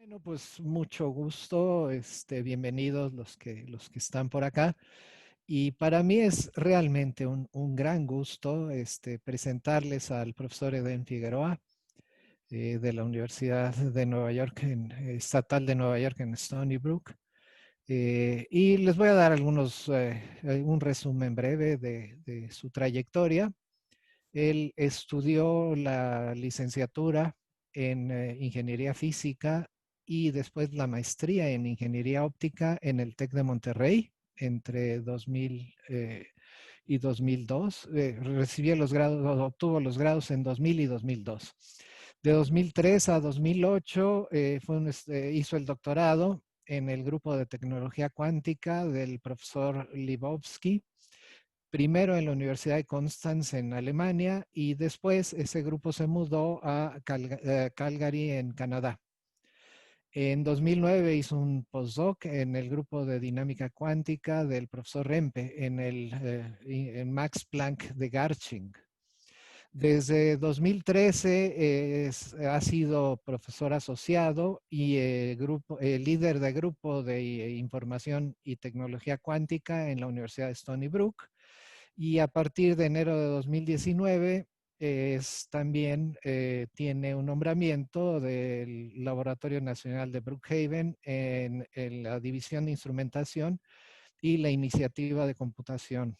Bueno, pues mucho gusto, bienvenidos los que están por acá. Y para mí es realmente un gran gusto presentarles al profesor Eden Figueroa de la Universidad de Nueva York, Estatal de Nueva York en Stony Brook. Y les voy a dar un resumen breve de su trayectoria. Él estudió la licenciatura en Ingeniería Física y después la maestría en Ingeniería Óptica en el TEC de Monterrey entre 2000 y 2002. Recibió los grados, obtuvo los grados en 2000 y 2002. De 2003 a 2008 hizo el doctorado en el grupo de tecnología cuántica del profesor Lebowski, primero en la Universidad de Constance en Alemania y después ese grupo se mudó a Calgary en Canadá. En 2009 hizo un postdoc en el grupo de dinámica cuántica del profesor Rempe en Max Planck de Garching. Desde 2013 ha sido profesor asociado y líder de grupo de información y tecnología cuántica en la Universidad de Stony Brook. Y a partir de enero de 2019 también tiene un nombramiento del Laboratorio Nacional de Brookhaven en la División de Instrumentación y la Iniciativa de Computación,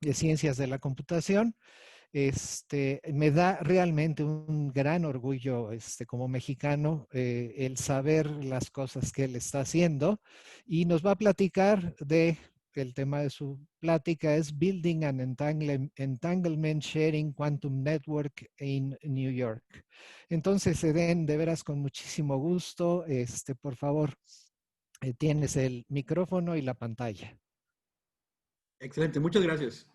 de Ciencias de la Computación. Me da realmente un gran orgullo como mexicano el saber las cosas que él está haciendo y nos va a platicar el tema de su plática es Building an Entanglement Sharing Quantum Network in New York. Entonces, Eden, de veras con muchísimo gusto, por favor, tienes el micrófono y la pantalla. Excelente, muchas gracias.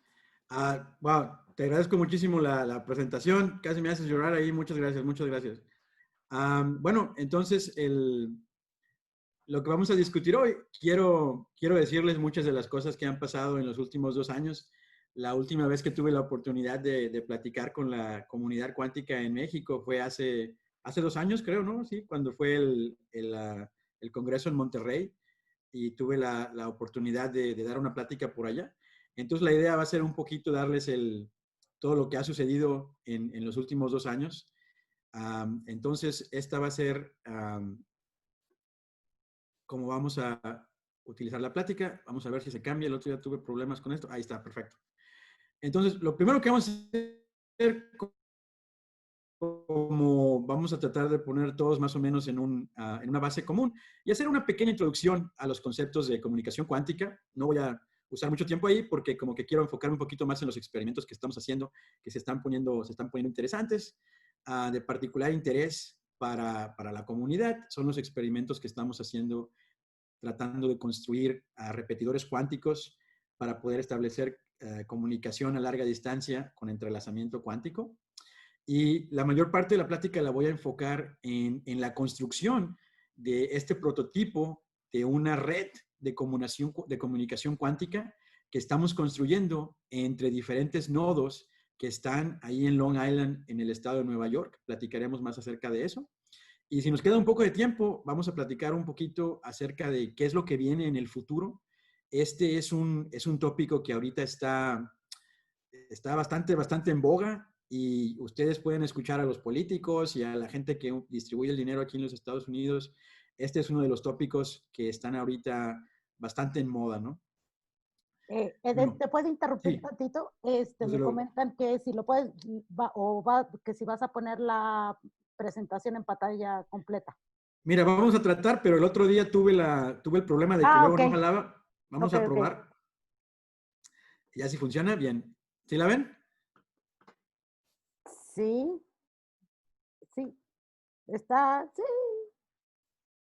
Wow, te agradezco muchísimo la presentación, casi me haces llorar ahí, muchas gracias, muchas gracias. Bueno, entonces lo que vamos a discutir hoy, quiero decirles muchas de las cosas que han pasado en los últimos 2 años. La última vez que tuve la oportunidad de platicar con la comunidad cuántica en México fue hace 2 años, creo, ¿no? Sí, cuando fue el Congreso en Monterrey y tuve la oportunidad de dar una plática por allá. Entonces la idea va a ser un poquito darles todo lo que ha sucedido en los últimos 2 años. Entonces esta va a ser cómo vamos a utilizar la plática. Vamos a ver si se cambia. El otro día tuve problemas con esto. Ahí está, perfecto. Entonces lo primero que vamos a hacer, como vamos a tratar de poner todos más o menos en una base común y hacer una pequeña introducción a los conceptos de comunicación cuántica. No voy a usar mucho tiempo ahí porque como que quiero enfocarme un poquito más en los experimentos que estamos haciendo, que se están poniendo interesantes. De particular interés para la comunidad son los experimentos que estamos haciendo tratando de construir repetidores cuánticos para poder establecer comunicación a larga distancia con entrelazamiento cuántico. Y la mayor parte de la plática la voy a enfocar en la construcción de este prototipo de una red de comunicación cuántica que estamos construyendo entre diferentes nodos que están ahí en Long Island, en el estado de Nueva York. Platicaremos más acerca de eso. Y si nos queda un poco de tiempo, vamos a platicar un poquito acerca de qué es lo que viene en el futuro. Este es un tópico que ahorita está bastante en boga y ustedes pueden escuchar a los políticos y a la gente que distribuye el dinero aquí en los Estados Unidos. Este es uno de los tópicos que están ahorita bastante en moda, ¿no? Eden, Bueno, ¿te puedo interrumpir sí, tantito? desde Me luego. comentan que si lo puedes, que si vas a poner la presentación en pantalla completa. Mira, vamos a tratar, pero el otro día tuve el problema de que luego Ok, no jalaba. Vamos ok, a ok. probar. Ya si funciona, bien. ¿Sí la ven? Sí, sí, está, sí,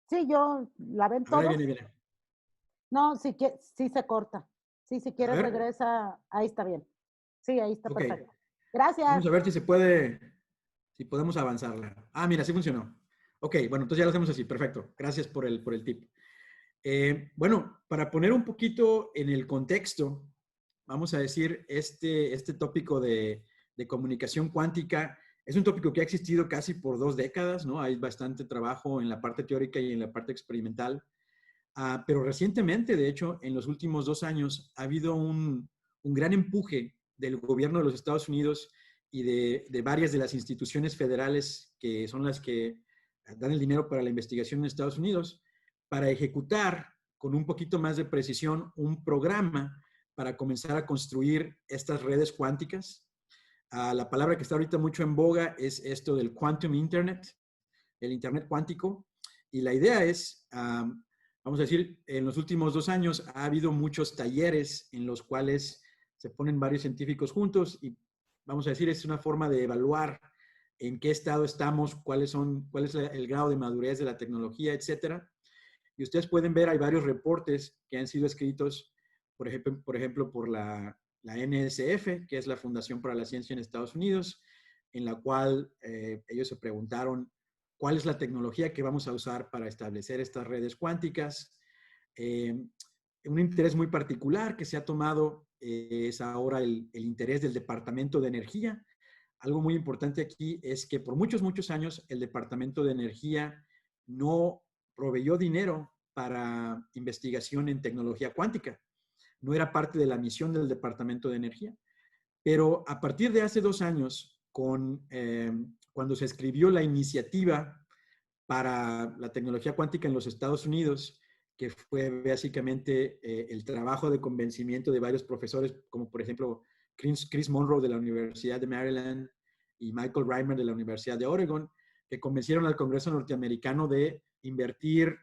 sí, yo, ¿la ven A ver, ahí todos? viene. No, sí se corta. Sí, si A quieres ver, regresa, ahí está bien. Sí, ahí está ok. perfecto. Gracias. Vamos a ver si podemos avanzarla. Mira, sí funcionó. Ok, bueno, entonces ya lo hacemos así. Perfecto. Gracias por el tip. Bueno, para poner un poquito en el contexto, vamos a decir, este tópico de comunicación cuántica Es un tópico que ha existido casi por 2 décadas, ¿no? Hay bastante trabajo en la parte teórica y en la parte experimental. Pero recientemente, de hecho, en los últimos 2 años, ha habido un gran empuje del gobierno de los Estados Unidos y de varias de las instituciones federales que son las que dan el dinero para la investigación en Estados Unidos, para ejecutar con un poquito más de precisión un programa para comenzar a construir estas redes cuánticas. La palabra que está ahorita mucho en boga es esto del Quantum Internet, el Internet cuántico. Y la idea es, vamos a decir, en los últimos 2 años ha habido muchos talleres en los cuales se ponen varios científicos juntos y, vamos a decir, es una forma de evaluar en qué estado estamos, cuál es el grado de madurez de la tecnología, etcétera. Y ustedes pueden ver, hay varios reportes que han sido escritos, por ejemplo, por la NSF, que es la Fundación para la Ciencia en Estados Unidos, en la cual ellos se preguntaron cuál es la tecnología que vamos a usar para establecer estas redes cuánticas. Un interés muy particular que se ha tomado es ahora el interés del Departamento de Energía. Algo muy importante aquí es que por muchos, muchos años el Departamento de Energía no proveyó dinero para investigación en tecnología cuántica. No era parte de la misión del Departamento de Energía. Pero a partir de hace 2 años, cuando se escribió la iniciativa para la tecnología cuántica en los Estados Unidos, que fue básicamente el trabajo de convencimiento de varios profesores, como por ejemplo Chris Monroe de la Universidad de Maryland y Michael Reimer de la Universidad de Oregon, que convencieron al Congreso norteamericano de invertir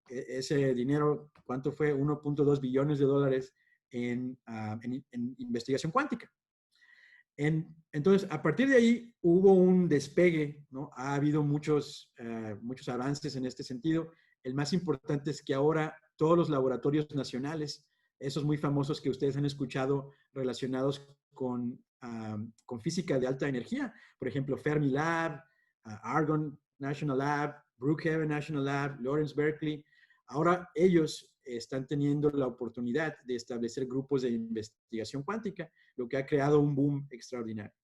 ese dinero, ¿cuánto fue? 1.2 billones de dólares en investigación cuántica. Entonces, a partir de ahí hubo un despegue, ¿no? Ha habido muchos avances en este sentido. El más importante es que ahora todos los laboratorios nacionales, esos muy famosos que ustedes han escuchado relacionados con física de alta energía, por ejemplo, Fermilab, Argonne National Lab, Brookhaven National Lab, Lawrence Berkeley, ahora ellos están teniendo la oportunidad de establecer grupos de investigación cuántica, lo que ha creado un boom extraordinario.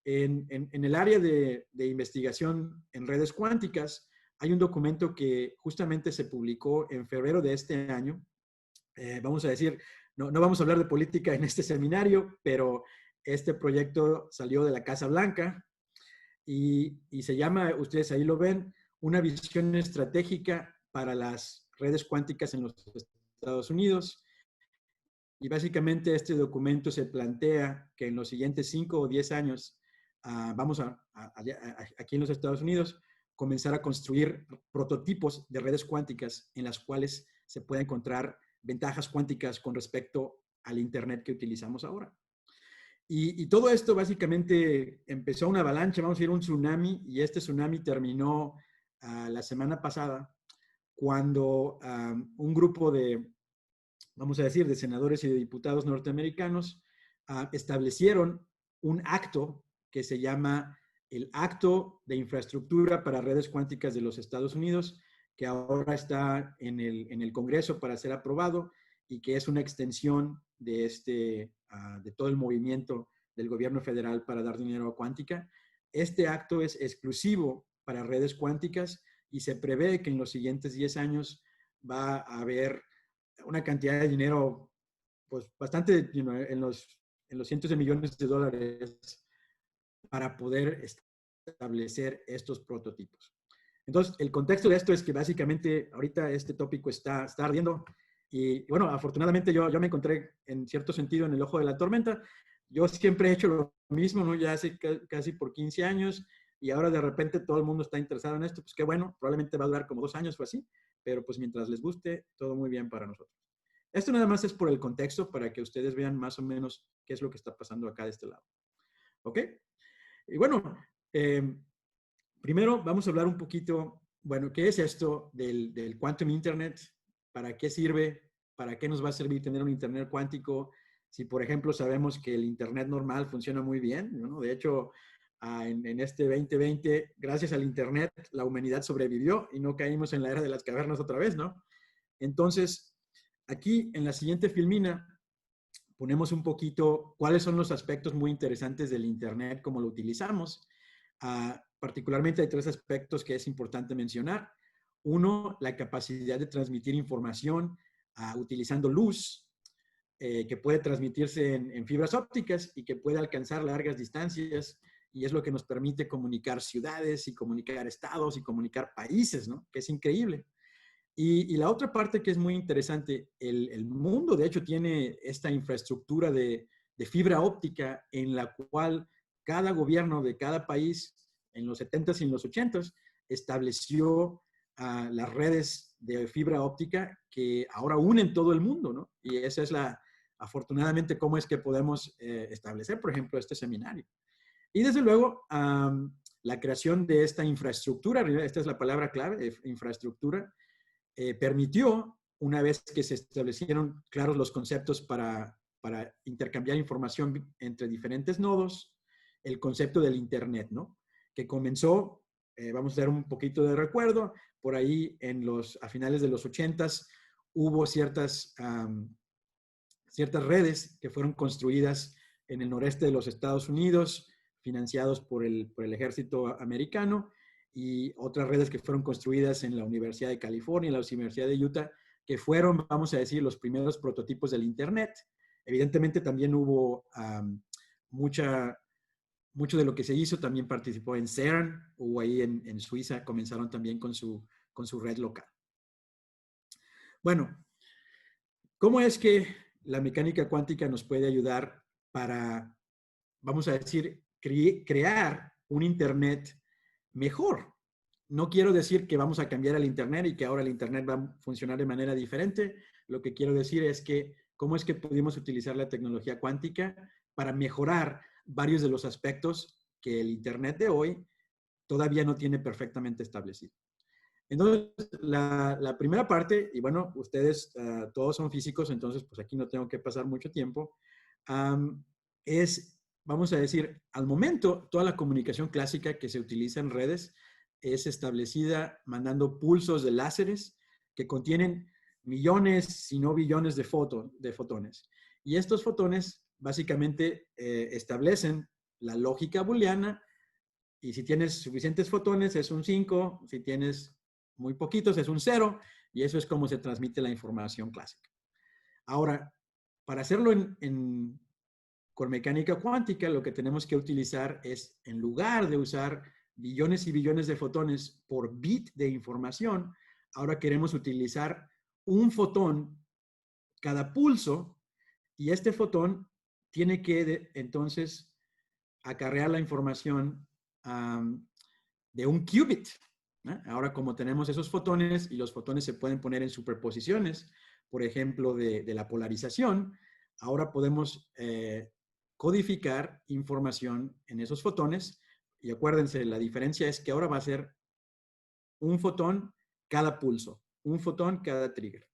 En el área de investigación en redes cuánticas, hay un documento que justamente se publicó en febrero de este año. Vamos a decir, no vamos a hablar de política en este seminario, pero este proyecto salió de la Casa Blanca y se llama, ustedes ahí lo ven, una visión estratégica para las redes cuánticas en los Estados Unidos. Y básicamente este documento se plantea que en los siguientes 5 o 10 años vamos aquí en los Estados Unidos comenzar a construir prototipos de redes cuánticas en las cuales se pueda encontrar ventajas cuánticas con respecto al Internet que utilizamos ahora. Y todo esto básicamente empezó una avalancha, vamos a decir un tsunami, y este tsunami terminó la semana pasada cuando un grupo de, vamos a decir, de senadores y de diputados norteamericanos establecieron un acto que se llama el Acto de Infraestructura para Redes Cuánticas de los Estados Unidos, que ahora está en el Congreso para ser aprobado y que es una extensión de todo el movimiento del gobierno federal para dar dinero a cuántica. Este acto es exclusivo para redes cuánticas y se prevé que en los siguientes 10 años va a haber una cantidad de dinero pues bastante en los cientos de millones de dólares para poder establecer estos prototipos. Entonces, el contexto de esto es que básicamente ahorita este tópico está ardiendo y bueno, afortunadamente yo me encontré en cierto sentido en el ojo de la tormenta. Yo siempre he hecho lo mismo, ¿no? Ya hace casi por 15 años y ahora de repente todo el mundo está interesado en esto, pues qué bueno, probablemente va a durar como 2 años o así, pero pues mientras les guste, todo muy bien para nosotros. Esto nada más es por el contexto para que ustedes vean más o menos qué es lo que está pasando acá de este lado. ¿Ok? Y bueno, primero vamos a hablar un poquito, bueno, ¿qué es esto del Quantum Internet? ¿Para qué sirve? ¿Para qué nos va a servir tener un Internet cuántico? Si, por ejemplo, sabemos que el Internet normal funciona muy bien, ¿no? De hecho, en este 2020, gracias al Internet, la humanidad sobrevivió y no caímos en la era de las cavernas otra vez, ¿no? Entonces, aquí en la siguiente filmina ponemos un poquito cuáles son los aspectos muy interesantes del Internet, cómo lo utilizamos. Particularmente hay tres aspectos que es importante mencionar. Uno, la capacidad de transmitir información utilizando luz, que puede transmitirse en fibras ópticas y que puede alcanzar largas distancias, y es lo que nos permite comunicar ciudades y comunicar estados y comunicar países, ¿no? Que es increíble. Y la otra parte que es muy interesante, el mundo de hecho tiene esta infraestructura de fibra óptica en la cual cada gobierno de cada país en los 70s y en los 80s estableció las redes de fibra óptica que ahora unen todo el mundo, ¿no? Y esa es afortunadamente, cómo es que podemos establecer, por ejemplo, este seminario. Y desde luego, la creación de esta infraestructura, esta es la palabra clave, infraestructura, permitió, una vez que se establecieron claros los conceptos para intercambiar información entre diferentes nodos, el concepto del Internet, ¿no? Que comenzó, vamos a dar un poquito de recuerdo, por ahí a finales de los 80s hubo ciertas redes que fueron construidas en el noreste de los Estados Unidos, financiados por el ejército americano, y otras redes que fueron construidas en la Universidad de California, en la Universidad de Utah, que fueron, vamos a decir, los primeros prototipos del Internet. Evidentemente también hubo mucho de lo que se hizo, también participó en CERN, o ahí en Suiza comenzaron también con su red local. Bueno, ¿cómo es que la mecánica cuántica nos puede ayudar para, vamos a decir, crear un Internet mejor? No quiero decir que vamos a cambiar el Internet y que ahora el Internet va a funcionar de manera diferente. Lo que quiero decir es que cómo es que pudimos utilizar la tecnología cuántica para mejorar varios de los aspectos que el Internet de hoy todavía no tiene perfectamente establecido. Entonces, la primera parte, y bueno, ustedes todos son físicos, entonces pues aquí no tengo que pasar mucho tiempo, es, vamos a decir, al momento, toda la comunicación clásica que se utiliza en redes es establecida mandando pulsos de láseres que contienen millones, si no billones de fotones. Y estos fotones básicamente establecen la lógica booleana, y si tienes suficientes fotones es un 5, si tienes muy poquitos es un 0, y eso es como se transmite la información clásica. Ahora, para hacerlo con mecánica cuántica, lo que tenemos que utilizar es, en lugar de usar billones y billones de fotones por bit de información, ahora queremos utilizar un fotón cada pulso, y este fotón tiene que entonces acarrear la información de un qubit. Ahora, como tenemos esos fotones y los fotones se pueden poner en superposiciones, por ejemplo, de la polarización, ahora podemos codificar información en esos fotones. Y acuérdense, la diferencia es que ahora va a ser un fotón cada pulso, un fotón cada trigger.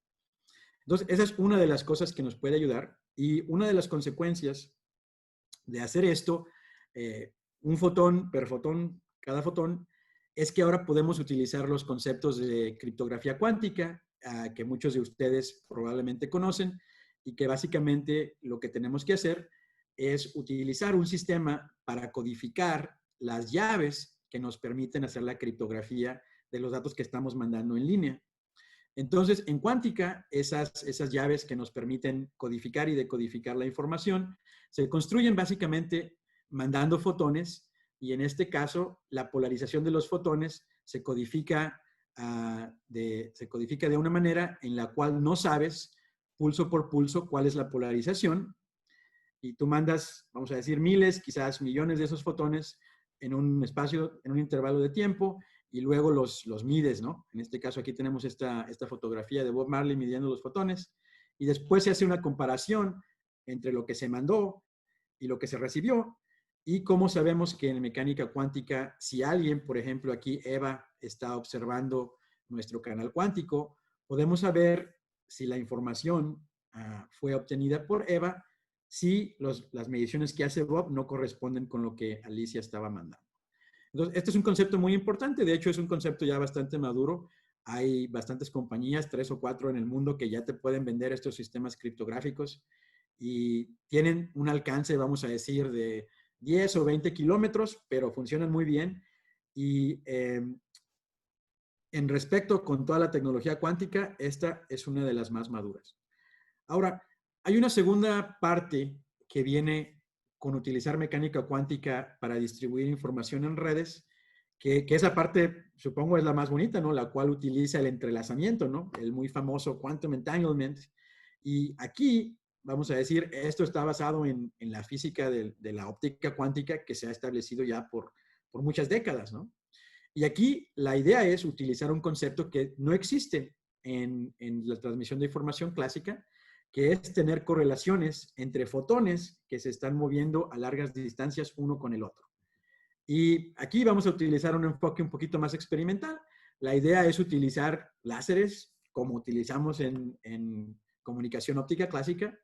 Entonces, esa es una de las cosas que nos puede ayudar, y una de las consecuencias de hacer esto, un fotón per fotón, cada fotón, es que ahora podemos utilizar los conceptos de criptografía cuántica, que muchos de ustedes probablemente conocen, y que básicamente lo que tenemos que hacer es utilizar un sistema para codificar las llaves que nos permiten hacer la criptografía de los datos que estamos mandando en línea. Entonces, en cuántica, esas llaves que nos permiten codificar y decodificar la información se construyen básicamente mandando fotones, y en este caso, la polarización de los fotones se codifica de una manera en la cual no sabes pulso por pulso cuál es la polarización, y tú mandas, vamos a decir, miles, quizás millones de esos fotones en un espacio, en un intervalo de tiempo, y luego los mides, ¿no? En este caso aquí tenemos esta fotografía de Bob Marley midiendo los fotones, y después se hace una comparación entre lo que se mandó y lo que se recibió. Y cómo sabemos que en mecánica cuántica, si alguien, por ejemplo aquí Eva, está observando nuestro canal cuántico, podemos saber si la información fue obtenida por Eva, si las mediciones que hace Bob no corresponden con lo que Alicia estaba mandando. Entonces, este es un concepto muy importante. De hecho, es un concepto ya bastante maduro. Hay bastantes compañías, 3 o 4 en el mundo, que ya te pueden vender estos sistemas criptográficos, y tienen un alcance, vamos a decir, de 10 o 20 kilómetros, pero funcionan muy bien. Y en respecto con toda la tecnología cuántica, esta es una de las más maduras. Ahora, hay una segunda parte que viene con utilizar mecánica cuántica para distribuir información en redes, que esa parte, supongo, es la más bonita, ¿no? La cual utiliza el entrelazamiento, ¿no? El muy famoso quantum entanglement. Y aquí, vamos a decir, esto está basado en la física de la óptica cuántica que se ha establecido ya por muchas décadas, ¿no? Y aquí la idea es utilizar un concepto que no existe en la transmisión de información clásica, que es tener correlaciones entre fotones que se están moviendo a largas distancias uno con el otro. Y aquí vamos a utilizar un enfoque un poquito más experimental. La idea es utilizar láseres, como utilizamos en comunicación óptica clásica,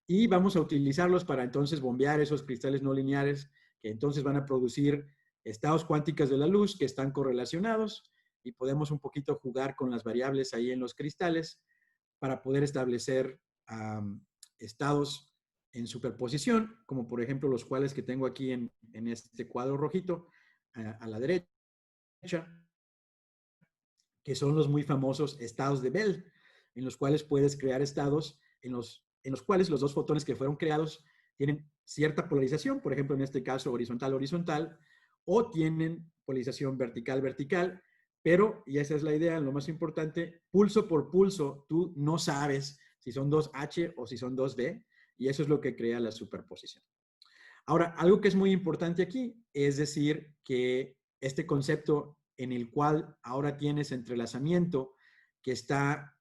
y vamos a utilizarlos para entonces bombear esos cristales no lineares que entonces van a producir estados cuánticos de la luz que están correlacionados, y podemos un poquito jugar con las variables ahí en los cristales para poder establecer estados en superposición, como por ejemplo los cuales que tengo aquí en este cuadro rojito a la derecha, que son los muy famosos estados de Bell, en los cuales puedes crear estados en los cuales los dos fotones que fueron creados tienen cierta polarización, por ejemplo, en este caso horizontal-horizontal, o tienen polarización vertical-vertical, pero, y esa es la idea, lo más importante, pulso por pulso, tú no sabes si son dos H o si son dos D, y eso es lo que crea la superposición. Ahora, algo que es muy importante aquí es decir que este concepto en el cual ahora tienes entrelazamiento que está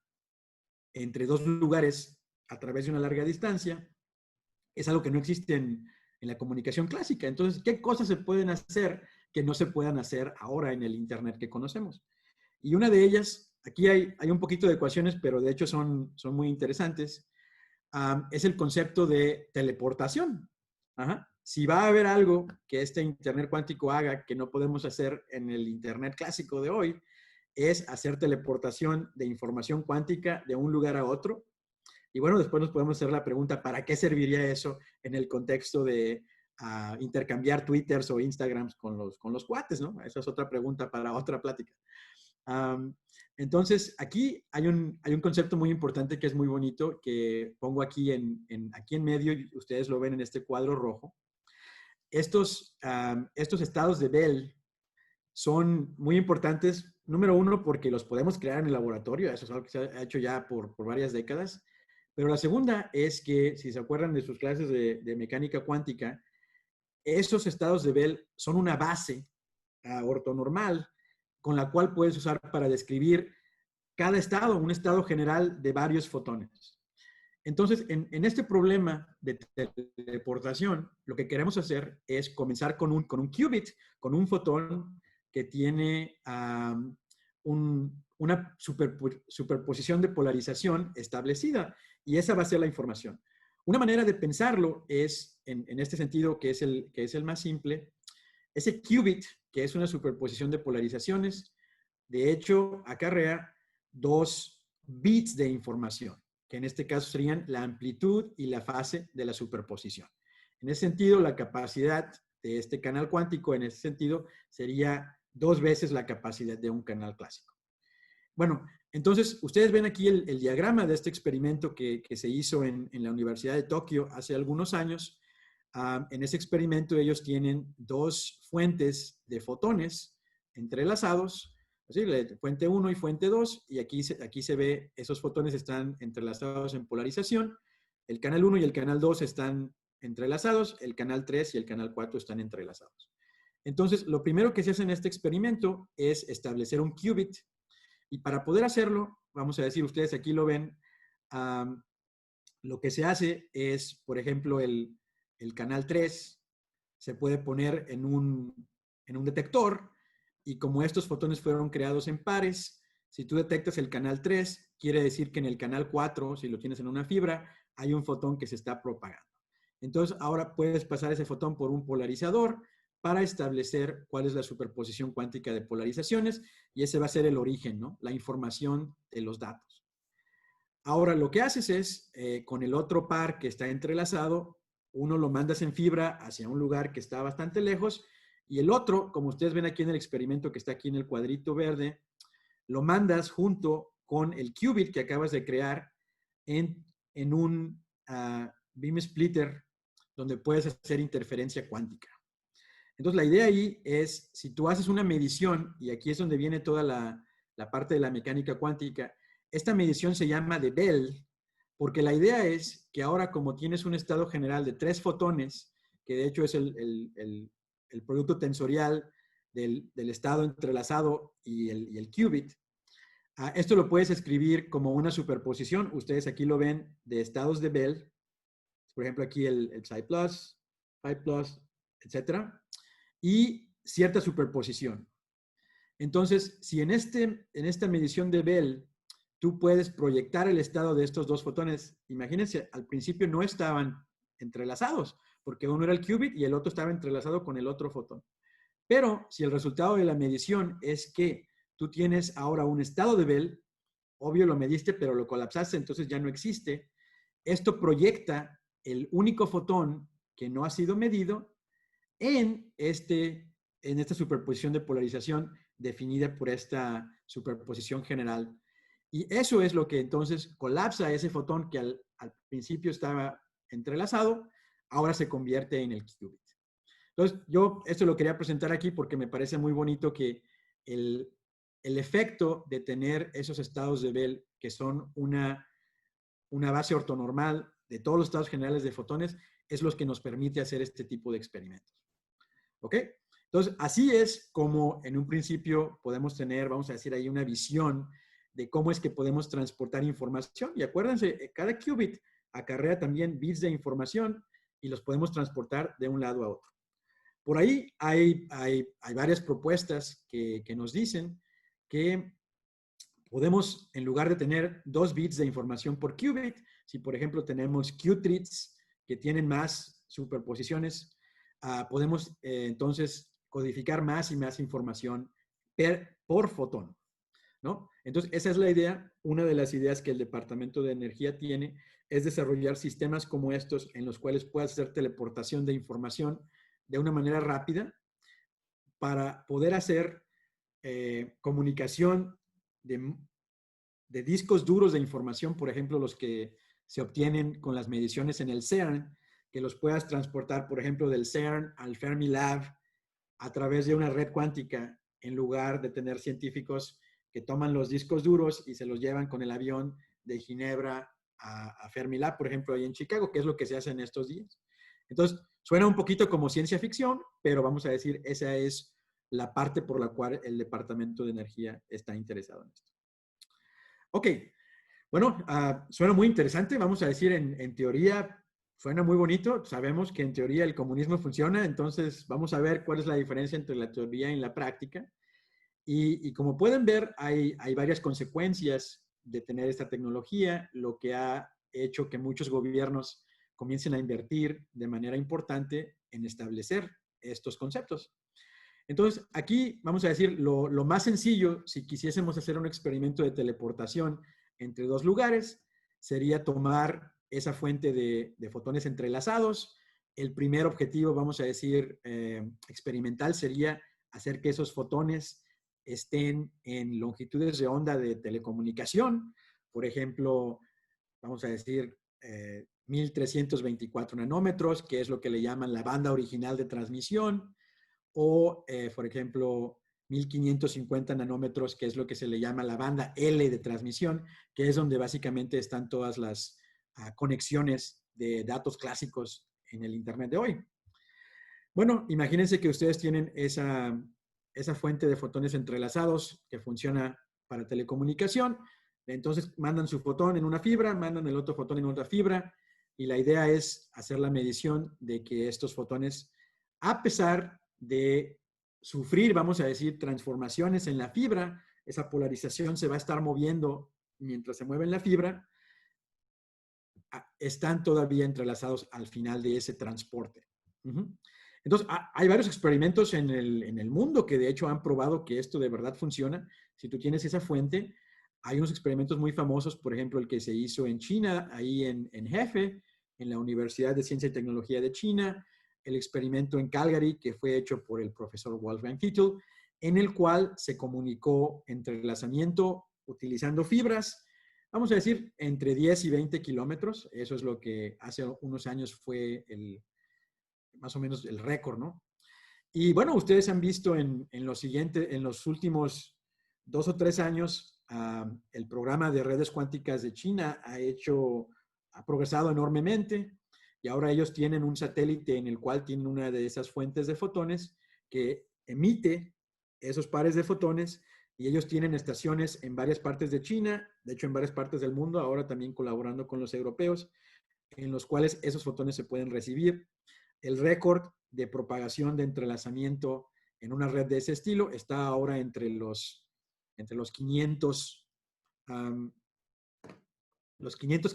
entre dos lugares a través de una larga distancia, es algo que no existe en la comunicación clásica. Entonces, ¿qué cosas se pueden hacer que no se puedan hacer ahora en el Internet que conocemos? Y una de ellas, aquí hay un poquito de ecuaciones, pero de hecho son muy interesantes, es el concepto de teleportación. Ajá. Si va a haber algo que este Internet cuántico haga que no podemos hacer en el Internet clásico de hoy, es hacer teleportación de información cuántica de un lugar a otro. Y bueno, después nos podemos hacer la pregunta, ¿para qué serviría eso en el contexto de intercambiar Twitters o Instagrams con los cuates, ¿no? Esa es otra pregunta para otra plática. Entonces, aquí hay un concepto muy importante que es muy bonito, que pongo aquí aquí en medio, y ustedes lo ven en este cuadro rojo. Estos estados de Bell son muy importantes, número uno, porque los podemos crear en el laboratorio, eso es algo que se ha hecho ya por varias décadas, pero la segunda es que, si se acuerdan de sus clases de mecánica cuántica, esos estados de Bell son una base ortonormal con la cual puedes usar para describir cada estado, un estado general de varios fotones. Entonces, en este problema de teleportación, lo que queremos hacer es comenzar con un qubit, con un fotón que tiene una superposición de polarización establecida, y esa va a ser la información. Una manera de pensarlo es, en este sentido, que es el más simple, ese qubit, que es una superposición de polarizaciones, de hecho, acarrea 2 bits de información, que en este caso serían la amplitud y la fase de la superposición. En ese sentido, la capacidad de este canal cuántico, en ese sentido, sería 2 veces la capacidad de un canal clásico. Bueno, entonces, ustedes ven aquí el diagrama de este experimento que se hizo en la Universidad de Tokio hace algunos años. En ese experimento ellos tienen 2 fuentes de fotones entrelazados, así, fuente 1 y fuente 2, y aquí se ve, esos fotones están entrelazados en polarización, el canal 1 y el canal 2 están entrelazados, el canal 3 y el canal 4 están entrelazados. Entonces, lo primero que se hace en este experimento es establecer un qubit, y para poder hacerlo, vamos a decir, ustedes aquí lo ven, lo que se hace es, por ejemplo, el canal 3 se puede poner en un detector, y como estos fotones fueron creados en pares, si tú detectas el canal 3, quiere decir que en el canal 4, si lo tienes en una fibra, hay un fotón que se está propagando. Entonces, ahora puedes pasar ese fotón por un polarizador para establecer cuál es la superposición cuántica de polarizaciones, y ese va a ser el origen, ¿no? La información de los datos. Ahora, lo que haces es, con el otro par que está entrelazado, uno lo mandas en fibra hacia un lugar que está bastante lejos y el otro, como ustedes ven aquí en el experimento que está aquí en el cuadrito verde, lo mandas junto con el qubit que acabas de crear en un beam splitter donde puedes hacer interferencia cuántica. Entonces, la idea ahí es, si tú haces una medición, y aquí es donde viene toda la parte de la mecánica cuántica, esta medición se llama de Bell, porque la idea es que ahora como tienes un estado general de 3 fotones, que de hecho es el producto tensorial del estado entrelazado y el qubit, esto lo puedes escribir como una superposición. Ustedes aquí lo ven de estados de Bell. Por ejemplo, aquí el psi plus, phi plus, etcétera. Y cierta superposición. Entonces, si en esta medición de Bell tú puedes proyectar el estado de estos 2 fotones, imagínense, al principio no estaban entrelazados, porque uno era el qubit y el otro estaba entrelazado con el otro fotón. Pero si el resultado de la medición es que tú tienes ahora un estado de Bell, obvio lo mediste, pero lo colapsaste, entonces ya no existe, esto proyecta el único fotón que no ha sido medido en esta superposición de polarización definida por esta superposición general. Y eso es lo que entonces colapsa ese fotón que al principio estaba entrelazado, ahora se convierte en el qubit. Entonces, yo esto lo quería presentar aquí porque me parece muy bonito que el efecto de tener esos estados de Bell, que son una base ortonormal de todos los estados generales de fotones, es lo que nos permite hacer este tipo de experimentos. ¿Ok? Entonces, así es como en un principio podemos tener, vamos a decir ahí, una visión de cómo es que podemos transportar información. Y acuérdense, cada qubit acarrea también bits de información y los podemos transportar de un lado a otro. Por ahí hay varias propuestas que nos dicen que podemos, en lugar de tener 2 bits de información por qubit, si por ejemplo tenemos qubits que tienen más superposiciones, podemos entonces codificar más y más información por fotón, ¿no? Entonces, esa es la idea. Una de las ideas que el Departamento de Energía tiene es desarrollar sistemas como estos en los cuales puedas hacer teleportación de información de una manera rápida para poder hacer comunicación de discos duros de información, por ejemplo, los que se obtienen con las mediciones en el CERN, que los puedas transportar, por ejemplo, del CERN al Fermilab a través de una red cuántica, en lugar de tener científicos que toman los discos duros y se los llevan con el avión de Ginebra a Fermilab, por ejemplo, ahí en Chicago, que es lo que se hace en estos días. Entonces, suena un poquito como ciencia ficción, pero vamos a decir, esa es la parte por la cual el Departamento de Energía está interesado en esto. Ok, bueno, suena muy interesante. Vamos a decir, en teoría, suena muy bonito. Sabemos que en teoría el comunismo funciona, entonces vamos a ver cuál es la diferencia entre la teoría y la práctica. Y como pueden ver, hay varias consecuencias de tener esta tecnología, lo que ha hecho que muchos gobiernos comiencen a invertir de manera importante en establecer estos conceptos. Entonces, aquí vamos a decir lo más sencillo, si quisiésemos hacer un experimento de teleportación entre 2 lugares, sería tomar esa fuente de fotones entrelazados. El primer objetivo, vamos a decir, experimental sería hacer que esos fotones estén en longitudes de onda de telecomunicación. Por ejemplo, vamos a decir 1324 nanómetros, que es lo que le llaman la banda original de transmisión, o, por ejemplo, 1550 nanómetros, que es lo que se le llama la banda L de transmisión, que es donde básicamente están todas las conexiones de datos clásicos en el Internet de hoy. Bueno, imagínense que ustedes tienen esa fuente de fotones entrelazados que funciona para telecomunicación. Entonces mandan su fotón en una fibra, mandan el otro fotón en otra fibra, y la idea es hacer la medición de que estos fotones, a pesar de sufrir, vamos a decir, transformaciones en la fibra, esa polarización se va a estar moviendo mientras se mueve en la fibra, están todavía entrelazados al final de ese transporte. Entonces, hay varios experimentos en el mundo que de hecho han probado que esto de verdad funciona. Si tú tienes esa fuente, hay unos experimentos muy famosos, por ejemplo, el que se hizo en China, ahí en Hefei, en la Universidad de Ciencia y Tecnología de China, el experimento en Calgary, que fue hecho por el profesor Wolfgang Kittel, en el cual se comunicó entrelazamiento utilizando fibras, vamos a decir, entre 10 y 20 kilómetros. Eso es lo que hace unos años fue más o menos el récord, ¿no? Y bueno, ustedes han visto en los últimos 2 o 3 años, el programa de redes cuánticas de China ha progresado enormemente, y ahora ellos tienen un satélite en el cual tienen una de esas fuentes de fotones que emite esos pares de fotones, y ellos tienen estaciones en varias partes de China, de hecho en varias partes del mundo, ahora también colaborando con los europeos, en los cuales esos fotones se pueden recibir. El récord de propagación de entrelazamiento en una red de ese estilo está ahora entre los 500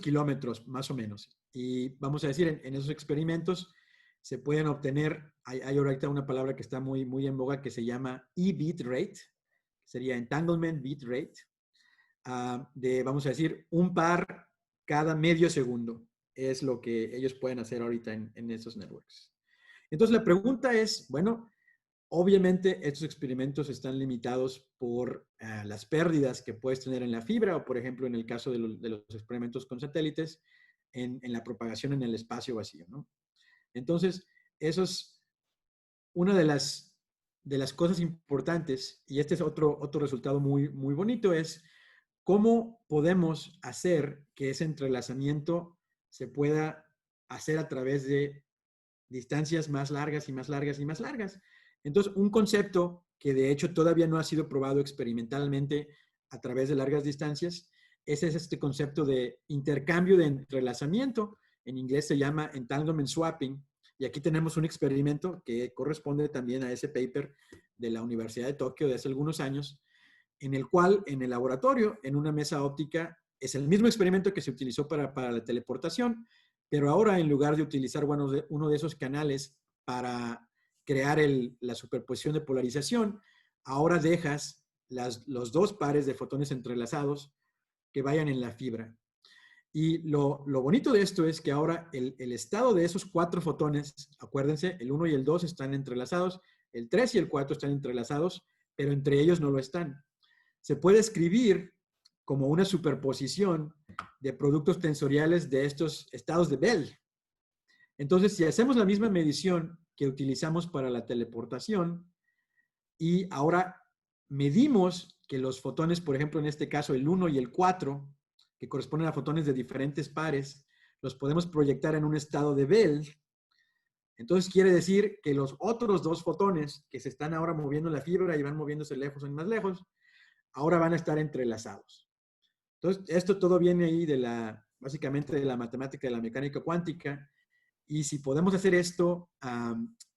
kilómetros más o menos. Y vamos a decir, en esos experimentos se pueden obtener, hay ahorita una palabra que está muy, muy en boga que se llama E-bit rate, sería entanglement bit rate, vamos a decir, un par cada medio segundo. Es lo que ellos pueden hacer ahorita en esos networks. Entonces la pregunta es, bueno, obviamente estos experimentos están limitados por las pérdidas que puedes tener en la fibra, o por ejemplo en el caso de los experimentos con satélites, en la propagación en el espacio vacío, ¿no? Entonces, eso es una de las cosas importantes, y este es otro resultado muy, muy bonito, es cómo podemos hacer que ese entrelazamiento se pueda hacer a través de distancias más largas y más largas y más largas. Entonces, un concepto que de hecho todavía no ha sido probado experimentalmente a través de largas distancias es este concepto de intercambio de entrelazamiento. En inglés se llama entanglement swapping. Y aquí tenemos un experimento que corresponde también a ese paper de la Universidad de Tokio de hace algunos años, en el cual en el laboratorio, en una mesa óptica, es el mismo experimento que se utilizó para la teleportación, pero ahora en lugar de utilizar uno de esos canales para crear la superposición de polarización, ahora dejas los dos pares de fotones entrelazados que vayan en la fibra. Y lo bonito de esto es que ahora el estado de esos 4 fotones, acuérdense, el 1 y el 2 están entrelazados, el 3 y el 4 están entrelazados, pero entre ellos no lo están. Se puede escribir como una superposición de productos tensoriales de estos estados de Bell. Entonces, si hacemos la misma medición que utilizamos para la teleportación y ahora medimos que los fotones, por ejemplo, en este caso el 1 y el 4, que corresponden a fotones de diferentes pares, los podemos proyectar en un estado de Bell. Entonces quiere decir que los otros 2 fotones que se están ahora moviendo en la fibra y van moviéndose lejos y más lejos, ahora van a estar entrelazados. Entonces, esto todo viene ahí básicamente de la matemática de la mecánica cuántica, y si podemos hacer esto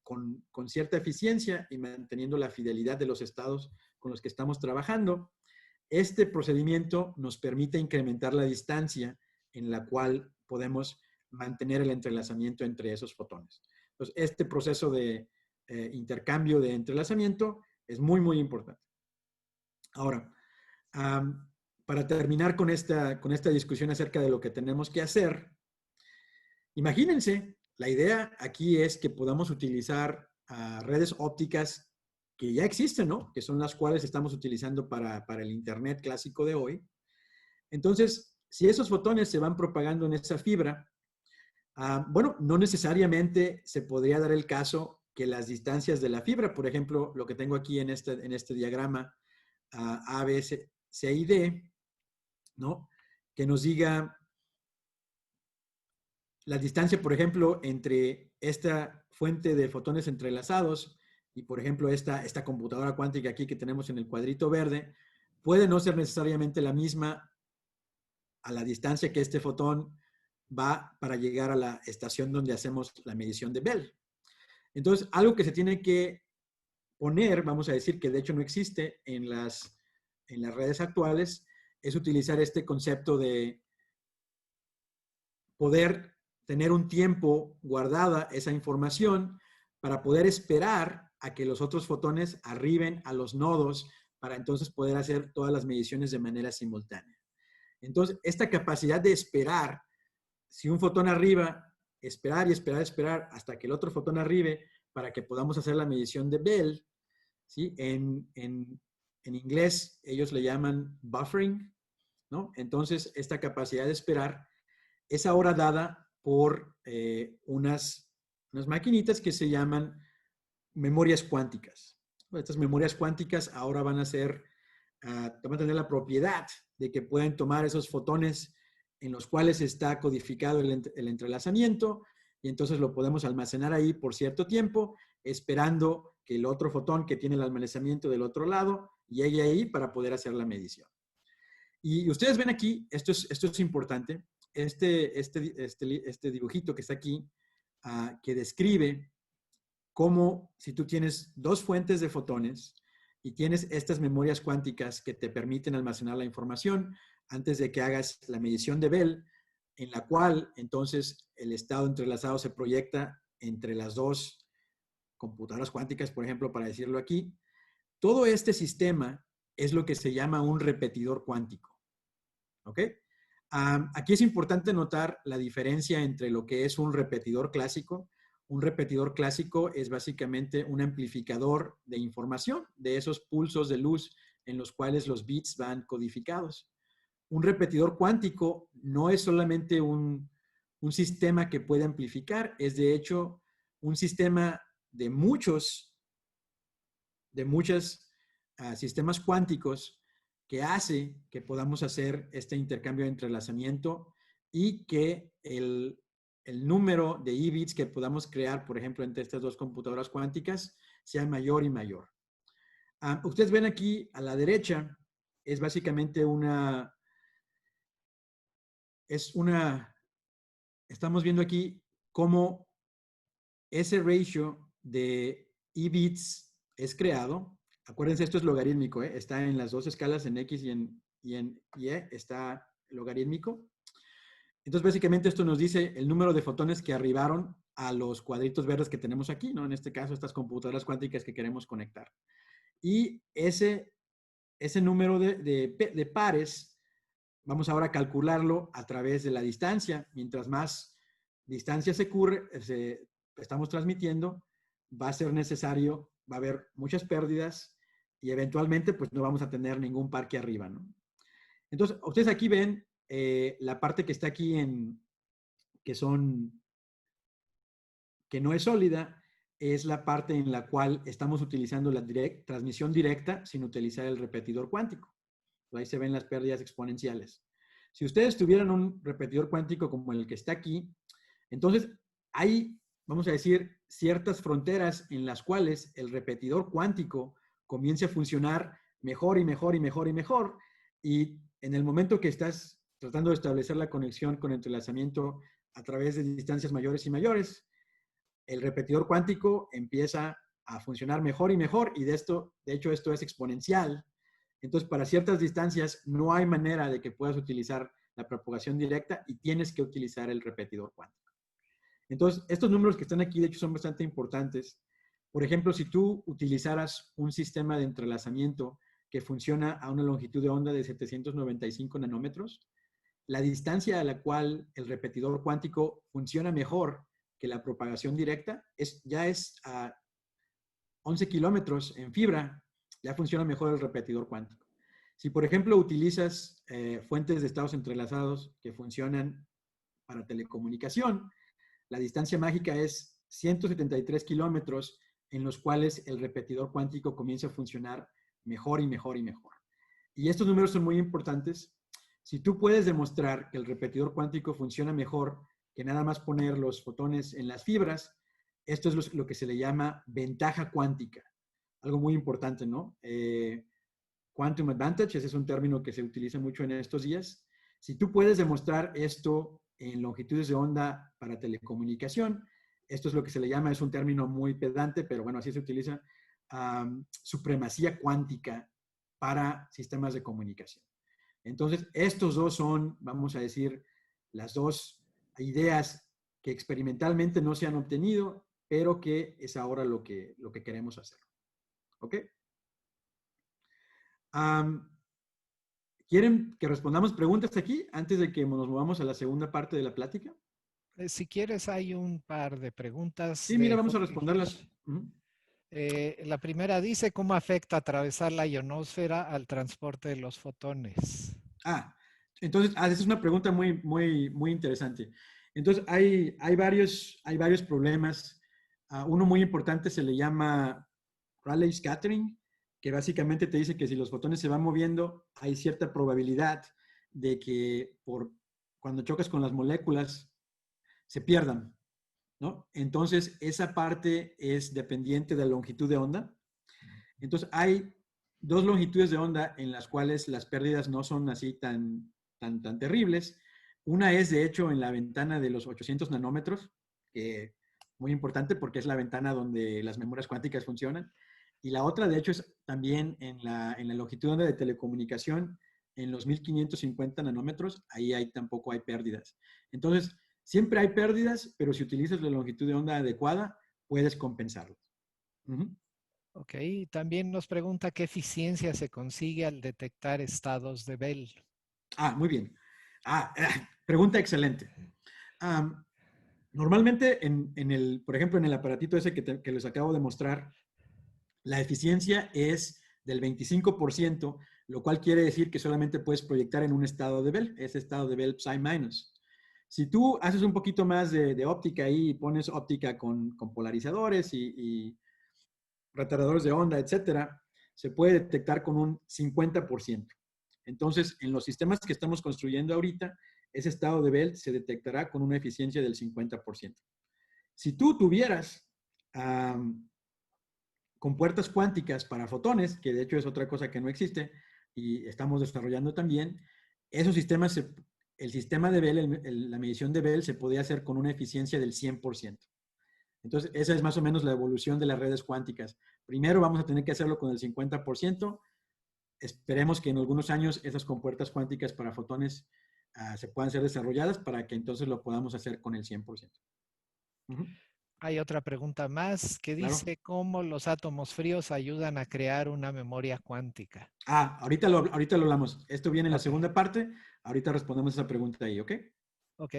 con cierta eficiencia y manteniendo la fidelidad de los estados con los que estamos trabajando, este procedimiento nos permite incrementar la distancia en la cual podemos mantener el entrelazamiento entre esos fotones. Entonces, este proceso de intercambio de entrelazamiento es muy, muy importante. Ahora, para terminar con esta discusión acerca de lo que tenemos que hacer, imagínense, la idea aquí es que podamos utilizar redes ópticas que ya existen, ¿no? Que son las cuales estamos utilizando para el Internet clásico de hoy. Entonces, si esos fotones se van propagando en esa fibra, bueno, no necesariamente se podría dar el caso que las distancias de la fibra, por ejemplo, lo que tengo aquí en este diagrama, A, B, C y D, ¿no? Que nos diga la distancia, por ejemplo, entre esta fuente de fotones entrelazados y, por ejemplo, esta computadora cuántica aquí que tenemos en el cuadrito verde, puede no ser necesariamente la misma a la distancia que este fotón va para llegar a la estación donde hacemos la medición de Bell. Entonces, algo que se tiene que poner, vamos a decir que de hecho no existe en las redes actuales, es utilizar este concepto de poder tener un tiempo guardada esa información para poder esperar a que los otros fotones arriben a los nodos para entonces poder hacer todas las mediciones de manera simultánea. Entonces, esta capacidad de esperar, si un fotón arriba esperar y esperar, esperar hasta que el otro fotón arribe para que podamos hacer la medición de Bell, ¿sí? En inglés ellos le llaman buffering, ¿no? Entonces, esta capacidad de esperar es ahora dada por unas maquinitas que se llaman memorias cuánticas. Estas memorias cuánticas ahora van a ser, van a tener la propiedad de que pueden tomar esos fotones en los cuales está codificado el entrelazamiento y entonces lo podemos almacenar ahí por cierto tiempo, esperando que el otro fotón que tiene el almacenamiento del otro lado llegue ahí para poder hacer la medición. Y ustedes ven aquí, esto es importante, este dibujito que está aquí, que describe cómo si tú tienes dos fuentes de fotones y tienes estas memorias cuánticas que te permiten almacenar la información antes de que hagas la medición de Bell, en la cual entonces el estado entrelazado se proyecta entre las dos computadoras cuánticas, por ejemplo, para decirlo aquí. Todo este sistema es lo que se llama un repetidor cuántico. ¿Ok? Aquí es importante notar la diferencia entre lo que es un repetidor clásico. Un repetidor clásico es básicamente un amplificador de información, de esos pulsos de luz en los cuales los bits van codificados. Un repetidor cuántico no es solamente un sistema que puede amplificar, es de hecho un sistema de muchos sistemas cuánticos que hace que podamos hacer este intercambio de entrelazamiento y que el número de e-bits que podamos crear, por ejemplo, entre estas dos computadoras cuánticas, sea mayor y mayor. Ustedes ven aquí a la derecha, es básicamente estamos viendo aquí cómo ese ratio de e-bits es creado. Acuérdense, esto es logarítmico, ¿eh? Está en las dos escalas, en X y en Y, está logarítmico. Entonces, básicamente esto nos dice el número de fotones que arribaron a los cuadritos verdes que tenemos aquí, ¿no? En este caso, estas computadoras cuánticas que queremos conectar. Y ese número de pares, vamos ahora a calcularlo a través de la distancia. Mientras más distancia estamos transmitiendo, va a ser necesario, va a haber muchas pérdidas y eventualmente pues no vamos a tener ningún par que arriba, ¿no? Entonces, ustedes aquí ven la parte que está aquí que no es sólida, es la parte en la cual estamos utilizando la transmisión directa sin utilizar el repetidor cuántico. Ahí se ven las pérdidas exponenciales. Si ustedes tuvieran un repetidor cuántico como el que está aquí, entonces hay, vamos a decir, ciertas fronteras en las cuales el repetidor cuántico comience a funcionar mejor y mejor y mejor y mejor. Y en el momento que estás tratando de establecer la conexión con entrelazamiento a través de distancias mayores y mayores, el repetidor cuántico empieza a funcionar mejor y mejor, y de hecho esto es exponencial. Entonces, para ciertas distancias no hay manera de que puedas utilizar la propagación directa y tienes que utilizar el repetidor cuántico. Entonces, estos números que están aquí, de hecho, son bastante importantes. Por ejemplo, si tú utilizaras un sistema de entrelazamiento que funciona a una longitud de onda de 795 nanómetros, la distancia a la cual el repetidor cuántico funciona mejor que la propagación directa ya es a 11 kilómetros en fibra, ya funciona mejor el repetidor cuántico. Si, por ejemplo, utilizas fuentes de estados entrelazados que funcionan para telecomunicación, la distancia mágica es 173 kilómetros en los cuales el repetidor cuántico comienza a funcionar mejor y mejor y mejor. Y estos números son muy importantes. Si tú puedes demostrar que el repetidor cuántico funciona mejor que nada más poner los fotones en las fibras, esto es lo que se le llama ventaja cuántica. Algo muy importante, ¿no? Quantum advantage, ese es un término que se utiliza mucho en estos días. Si tú puedes demostrar esto en longitudes de onda para telecomunicación, esto es lo que se le llama, es un término muy pedante, pero bueno, así se utiliza, supremacía cuántica para sistemas de comunicación. Entonces, estos dos son, vamos a decir, las dos ideas que experimentalmente no se han obtenido, pero que es ahora lo que queremos hacer. ¿Ok? ¿Quieren que respondamos preguntas aquí antes de que nos movamos a la segunda parte de la plática? Si quieres, hay un par de preguntas Sí, de mira, vamos a Jorge responderlas. Hughes. Ujú. La primera dice, ¿cómo afecta atravesar la ionosfera al transporte de los fotones? Ah, entonces, esa es una pregunta muy interesante. Entonces, hay varios problemas. Uno muy importante se le llama Rayleigh scattering, que básicamente te dice que si los fotones se van moviendo, hay cierta probabilidad de que cuando chocas con las moléculas se pierdan, ¿no? Entonces, esa parte es dependiente de la longitud de onda. Entonces, hay dos longitudes de onda en las cuales las pérdidas no son así tan terribles. Una es, de hecho, en la ventana de los 800 nanómetros, que muy importante porque es la ventana donde las memorias cuánticas funcionan. Y la otra, de hecho, es también en la longitud de onda de telecomunicación, en los 1550 nanómetros, tampoco hay pérdidas. Entonces, siempre hay pérdidas, pero si utilizas la longitud de onda adecuada, puedes compensarlas. Uh-huh. Ok, también nos pregunta qué eficiencia se consigue al detectar estados de Bell. Muy bien. Pregunta excelente. Normalmente, por ejemplo, en el aparatito ese que les acabo de mostrar, la eficiencia es del 25%, lo cual quiere decir que solamente puedes proyectar en un estado de Bell, ese estado de Bell psi minus. Si tú haces un poquito más de óptica ahí y pones óptica con polarizadores y retardadores de onda, etcétera, se puede detectar con un 50%. Entonces, en los sistemas que estamos construyendo ahorita, ese estado de Bell se detectará con una eficiencia del 50%. Si tú tuvieras compuertas cuánticas para fotones, que de hecho es otra cosa que no existe y estamos desarrollando también, esos sistemas, el sistema de Bell, la medición de Bell se podía hacer con una eficiencia del 100%. Entonces, esa es más o menos la evolución de las redes cuánticas. Primero vamos a tener que hacerlo con el 50%. Esperemos que en algunos años esas compuertas cuánticas para fotones se puedan ser desarrolladas para que entonces lo podamos hacer con el 100%. Uh-huh. Hay otra pregunta más que Claro. dice cómo los átomos fríos ayudan a crear una memoria cuántica. Ahorita lo hablamos. Esto viene en la Ok, segunda parte. Ahorita respondemos esa pregunta ahí, ¿ok? ok.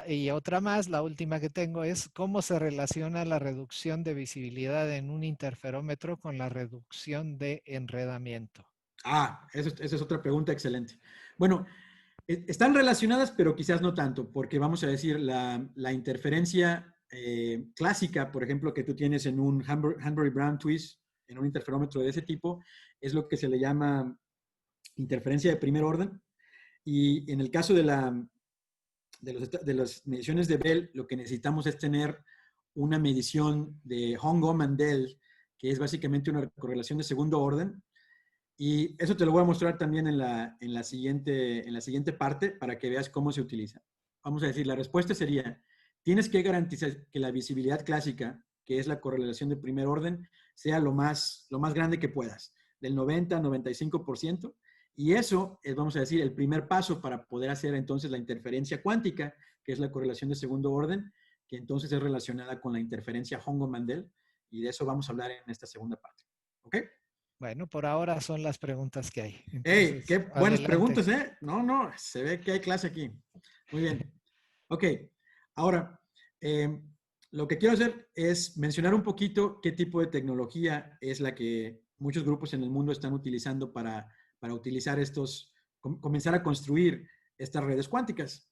Y otra más, la última que tengo es cómo se relaciona la reducción de visibilidad en un interferómetro con la reducción de enredamiento. Esa es otra pregunta excelente. Bueno, están relacionadas, pero quizás no tanto, porque vamos a decir, la interferencia clásica, por ejemplo, que tú tienes en un Hanbury-Brown twist, en un interferómetro de ese tipo, es lo que se le llama interferencia de primer orden. Y en el caso de las mediciones de Bell, lo que necesitamos es tener una medición de Hong-Mandel, que es básicamente una correlación de segundo orden. Y eso te lo voy a mostrar también en la siguiente parte para que veas cómo se utiliza. Vamos a decir, la respuesta sería, tienes que garantizar que la visibilidad clásica, que es la correlación de primer orden, sea lo más grande que puedas, del 90-95%. Y eso es, vamos a decir, el primer paso para poder hacer entonces la interferencia cuántica, que es la correlación de segundo orden, que entonces es relacionada con la interferencia Hongo-Mandel. Y de eso vamos a hablar en esta segunda parte. ¿Ok? Bueno, por ahora son las preguntas que hay. ¡Hey! ¡Qué Entonces, buenas adelante. preguntas, eh! No, se ve que hay clase aquí. Muy bien. Ok, ahora, eh, lo que quiero hacer es mencionar un poquito qué tipo de tecnología es la que muchos grupos en el mundo están utilizando para utilizar comenzar a construir estas redes cuánticas.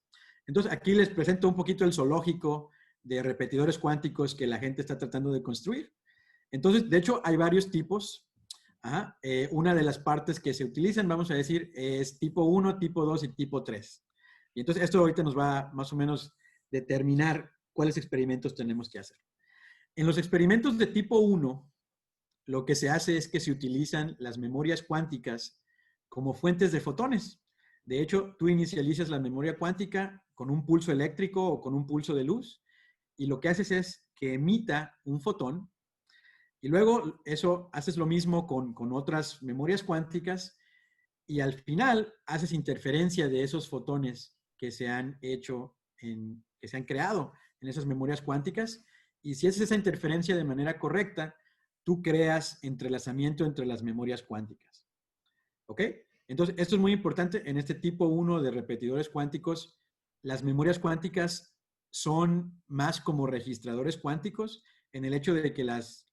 Entonces, aquí les presento un poquito el zoológico de repetidores cuánticos que la gente está tratando de construir. Entonces, de hecho, hay varios tipos. Una de las partes que se utilizan, vamos a decir, es tipo 1, tipo 2 y tipo 3. Y entonces esto ahorita nos va más o menos determinar cuáles experimentos tenemos que hacer. En los experimentos de tipo 1, lo que se hace es que se utilizan las memorias cuánticas como fuentes de fotones. De hecho, tú inicializas la memoria cuántica con un pulso eléctrico o con un pulso de luz y lo que haces es que emita un fotón. Y luego eso haces lo mismo con otras memorias cuánticas y al final haces interferencia de esos fotones que se han que se han creado en esas memorias cuánticas. Y si haces esa interferencia de manera correcta, tú creas entrelazamiento entre las memorias cuánticas. ¿Ok? Entonces, esto es muy importante en este tipo 1 de repetidores cuánticos. Las memorias cuánticas son más como registradores cuánticos en el hecho de que las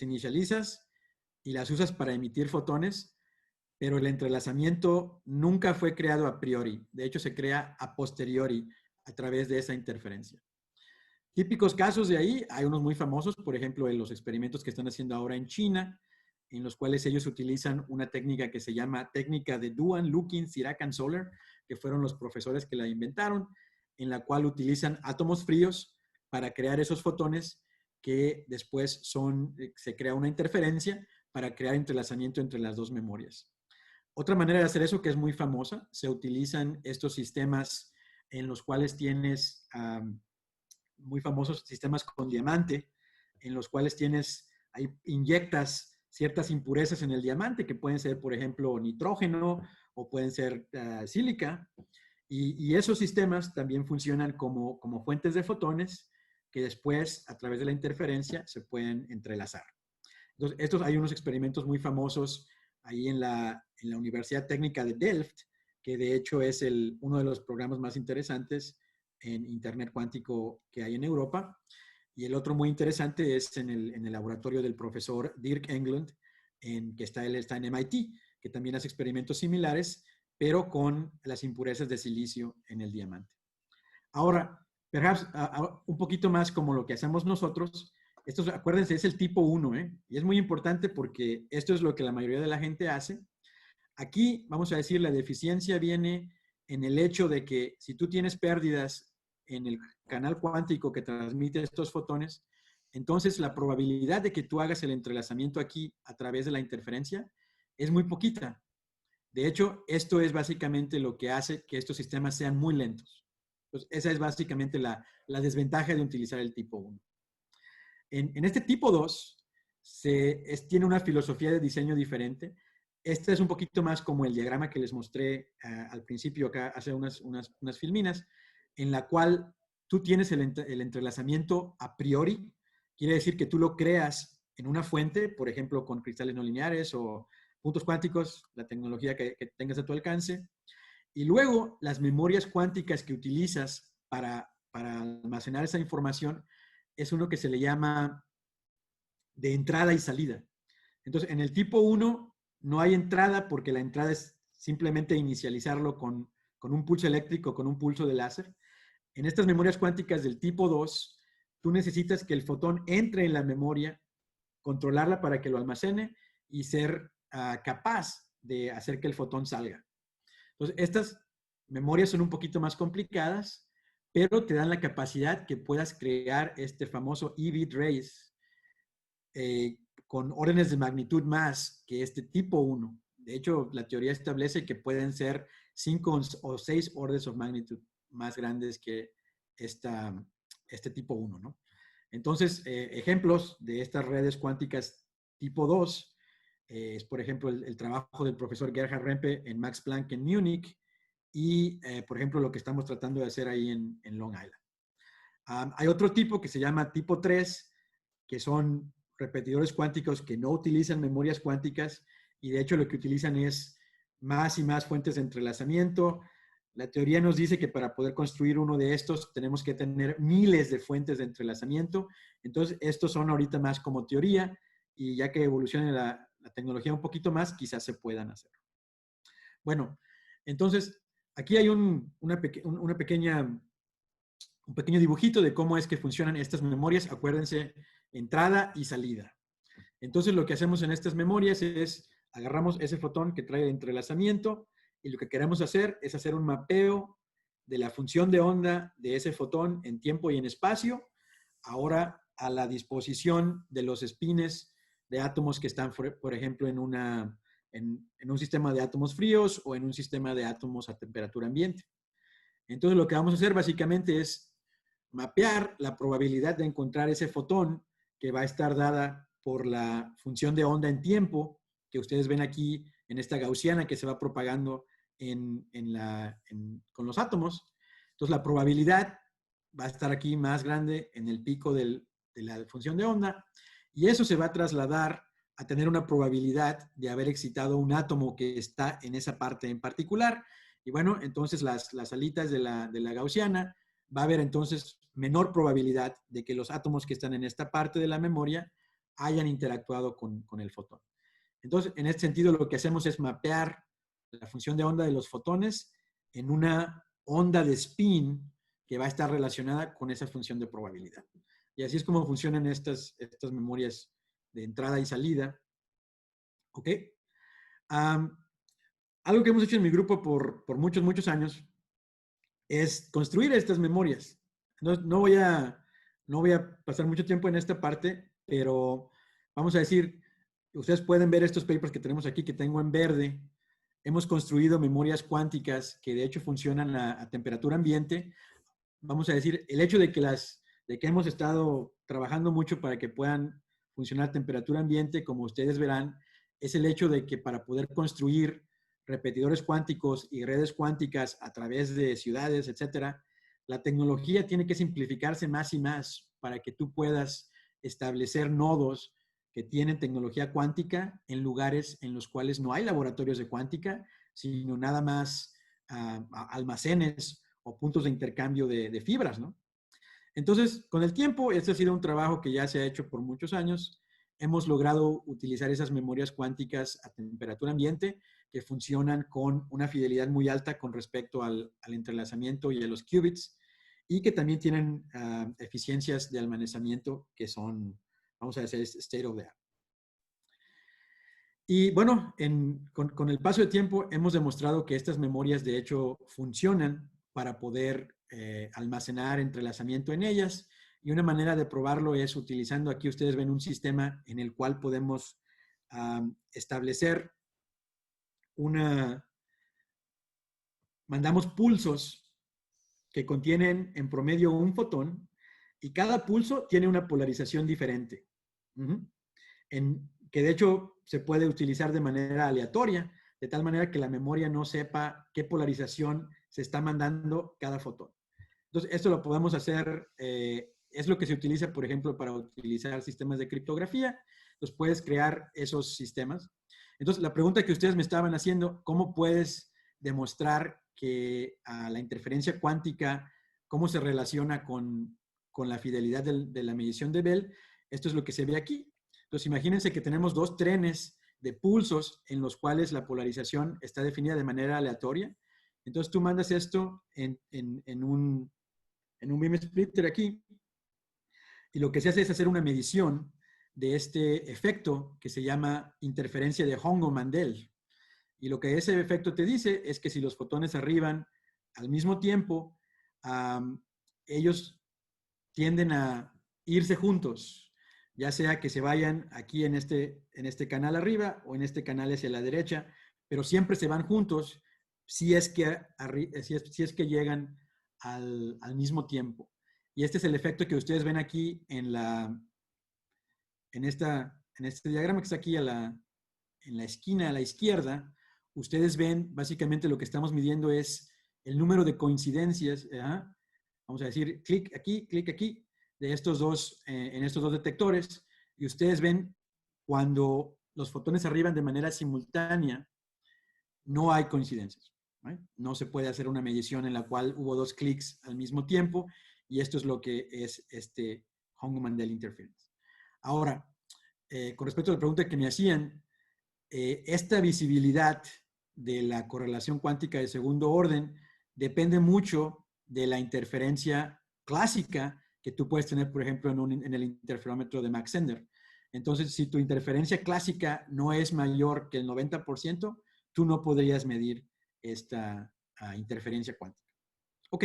inicializas y las usas para emitir fotones, pero el entrelazamiento nunca fue creado a priori. De hecho, se crea a posteriori a través de esa interferencia. Típicos casos de ahí, hay unos muy famosos, por ejemplo, en los experimentos que están haciendo ahora en China, en los cuales ellos utilizan una técnica que se llama técnica de Duan, Lukin, Sirac and Soller, que fueron los profesores que la inventaron, en la cual utilizan átomos fríos para crear esos fotones que después se crea una interferencia para crear entrelazamiento entre las dos memorias. Otra manera de hacer eso que es muy famosa, se utilizan estos sistemas en los cuales tienes muy famosos sistemas con diamante, en los cuales ahí inyectas ciertas impurezas en el diamante, que pueden ser, por ejemplo, nitrógeno o pueden ser sílica. Y esos sistemas también funcionan como fuentes de fotones que después, a través de la interferencia, se pueden entrelazar. Entonces, hay unos experimentos muy famosos ahí en la Universidad Técnica de Delft, que de hecho es uno de los programas más interesantes en Internet cuántico que hay en Europa. Y el otro muy interesante es en el laboratorio del profesor Dirk Englund, que está en MIT, que también hace experimentos similares, pero con las impurezas de silicio en el diamante. Ahora, un poquito más como lo que hacemos nosotros. Esto, acuérdense, es el tipo 1, ¿eh? Y es muy importante porque esto es lo que la mayoría de la gente hace. Aquí, vamos a decir, la deficiencia viene en el hecho de que si tú tienes pérdidas en el canal cuántico que transmite estos fotones, entonces la probabilidad de que tú hagas el entrelazamiento aquí a través de la interferencia es muy poquita. De hecho, esto es básicamente lo que hace que estos sistemas sean muy lentos. Entonces, esa es básicamente la desventaja de utilizar el tipo 1. En este tipo 2 tiene una filosofía de diseño diferente. Este es un poquito más como el diagrama que les mostré al principio acá hace unas filminas, en la cual tú tienes el entrelazamiento a priori. Quiere decir que tú lo creas en una fuente, por ejemplo, con cristales no lineares o puntos cuánticos, la tecnología que tengas a tu alcance. Y luego las memorias cuánticas que utilizas para almacenar esa información es uno que se le llama de entrada y salida. Entonces, en el tipo 1 no hay entrada porque la entrada es simplemente inicializarlo con un pulso eléctrico, con un pulso de láser. En estas memorias cuánticas del tipo 2, tú necesitas que el fotón entre en la memoria, controlarla para que lo almacene y ser capaz de hacer que el fotón salga. Entonces, estas memorias son un poquito más complicadas, pero te dan la capacidad que puedas crear este famoso EV trace con órdenes de magnitud más que este tipo 1. De hecho, la teoría establece que pueden ser 5 o 6 órdenes de magnitud más grandes que este tipo 1, ¿no? Entonces, ejemplos de estas redes cuánticas tipo 2 es, por ejemplo, el trabajo del profesor Gerhard Rempe en Max Planck en Múnich y, por ejemplo, lo que estamos tratando de hacer ahí en Long Island. Hay otro tipo que se llama tipo 3, que son repetidores cuánticos que no utilizan memorias cuánticas y de hecho lo que utilizan es más y más fuentes de entrelazamiento. La teoría nos dice que para poder construir uno de estos tenemos que tener miles de fuentes de entrelazamiento. Entonces, estos son ahorita más como teoría y ya que evolucione la tecnología un poquito más, quizás se puedan hacer. Bueno, entonces, aquí hay un pequeño dibujito de cómo es que funcionan estas memorias. Acuérdense, entrada y salida. Entonces, lo que hacemos en estas memorias es agarramos ese fotón que trae el entrelazamiento y lo que queremos hacer es hacer un mapeo de la función de onda de ese fotón en tiempo y en espacio, ahora a la disposición de los espines de átomos que están, por ejemplo, en un sistema de átomos fríos o en un sistema de átomos a temperatura ambiente. Entonces, lo que vamos a hacer básicamente es mapear la probabilidad de encontrar ese fotón que va a estar dada por la función de onda en tiempo que ustedes ven aquí en esta gaussiana que se va propagando con los átomos. Entonces, la probabilidad va a estar aquí más grande en el pico de la función de onda y eso se va a trasladar a tener una probabilidad de haber excitado un átomo que está en esa parte en particular. Y bueno, entonces las alitas de la gaussiana va a haber entonces menor probabilidad de que los átomos que están en esta parte de la memoria hayan interactuado con el fotón. Entonces, en este sentido, lo que hacemos es mapear la función de onda de los fotones en una onda de spin que va a estar relacionada con esa función de probabilidad. Y así es como funcionan estas memorias de entrada y salida. ¿Ok? Algo que hemos hecho en mi grupo por muchos, muchos años es construir estas memorias. No voy a pasar mucho tiempo en esta parte, pero vamos a decir, ustedes pueden ver estos papers que tenemos aquí, que tengo en verde. Hemos construido memorias cuánticas que de hecho funcionan a temperatura ambiente. Vamos a decir, el hecho de que hemos estado trabajando mucho para que puedan funcionar a temperatura ambiente, como ustedes verán, es el hecho de que para poder construir repetidores cuánticos y redes cuánticas a través de ciudades, etcétera, la tecnología tiene que simplificarse más y más para que tú puedas establecer nodos que tienen tecnología cuántica en lugares en los cuales no hay laboratorios de cuántica, sino nada más almacenes o puntos de intercambio de fibras, ¿no? Entonces, con el tiempo, este ha sido un trabajo que ya se ha hecho por muchos años. Hemos logrado utilizar esas memorias cuánticas a temperatura ambiente que funcionan con una fidelidad muy alta con respecto al entrelazamiento y a los qubits, y que también tienen eficiencias de almacenamiento que son, vamos a decir, state of the art. Y bueno, con el paso del tiempo hemos demostrado que estas memorias de hecho funcionan para poder almacenar entrelazamiento en ellas. Y una manera de probarlo es utilizando, aquí ustedes ven un sistema en el cual podemos establecer mandamos pulsos que contienen en promedio un fotón y cada pulso tiene una polarización diferente. Que de hecho se puede utilizar de manera aleatoria, de tal manera que la memoria no sepa qué polarización se está mandando cada fotón. Entonces, esto lo podemos hacer, es lo que se utiliza, por ejemplo, para utilizar sistemas de criptografía. Entonces, puedes crear esos sistemas. Entonces, la pregunta que ustedes me estaban haciendo, ¿cómo puedes demostrar que la interferencia cuántica, cómo se relaciona con la fidelidad de la medición de Bell? Esto es lo que se ve aquí. Entonces, imagínense que tenemos dos trenes de pulsos en los cuales la polarización está definida de manera aleatoria. Entonces, tú mandas esto en un beam splitter aquí, y lo que se hace es hacer una medición de este efecto que se llama interferencia de Hongo-Mandel. Y lo que ese efecto te dice es que si los fotones arriban al mismo tiempo, ellos tienden a irse juntos, ya sea que se vayan aquí en este canal arriba o en este canal hacia la derecha, pero siempre se van juntos si es que llegan al mismo tiempo. Y este es el efecto que ustedes ven aquí en este diagrama que está aquí en la esquina a la izquierda. Ustedes ven, básicamente lo que estamos midiendo es el número de coincidencias, vamos a decir, clic aquí, de estos dos, en estos dos detectores, y ustedes ven cuando los fotones arriban de manera simultánea, no hay coincidencias. No se puede hacer una medición en la cual hubo dos clics al mismo tiempo, y esto es lo que es este Hongo-Mandel interference. Ahora, con respecto a la pregunta que me hacían, esta visibilidad de la correlación cuántica de segundo orden depende mucho de la interferencia clásica que tú puedes tener, por ejemplo, en el interferómetro de Mach-Zehnder. Entonces, si tu interferencia clásica no es mayor que el 90%, tú no podrías medir esta interferencia cuántica. Ok.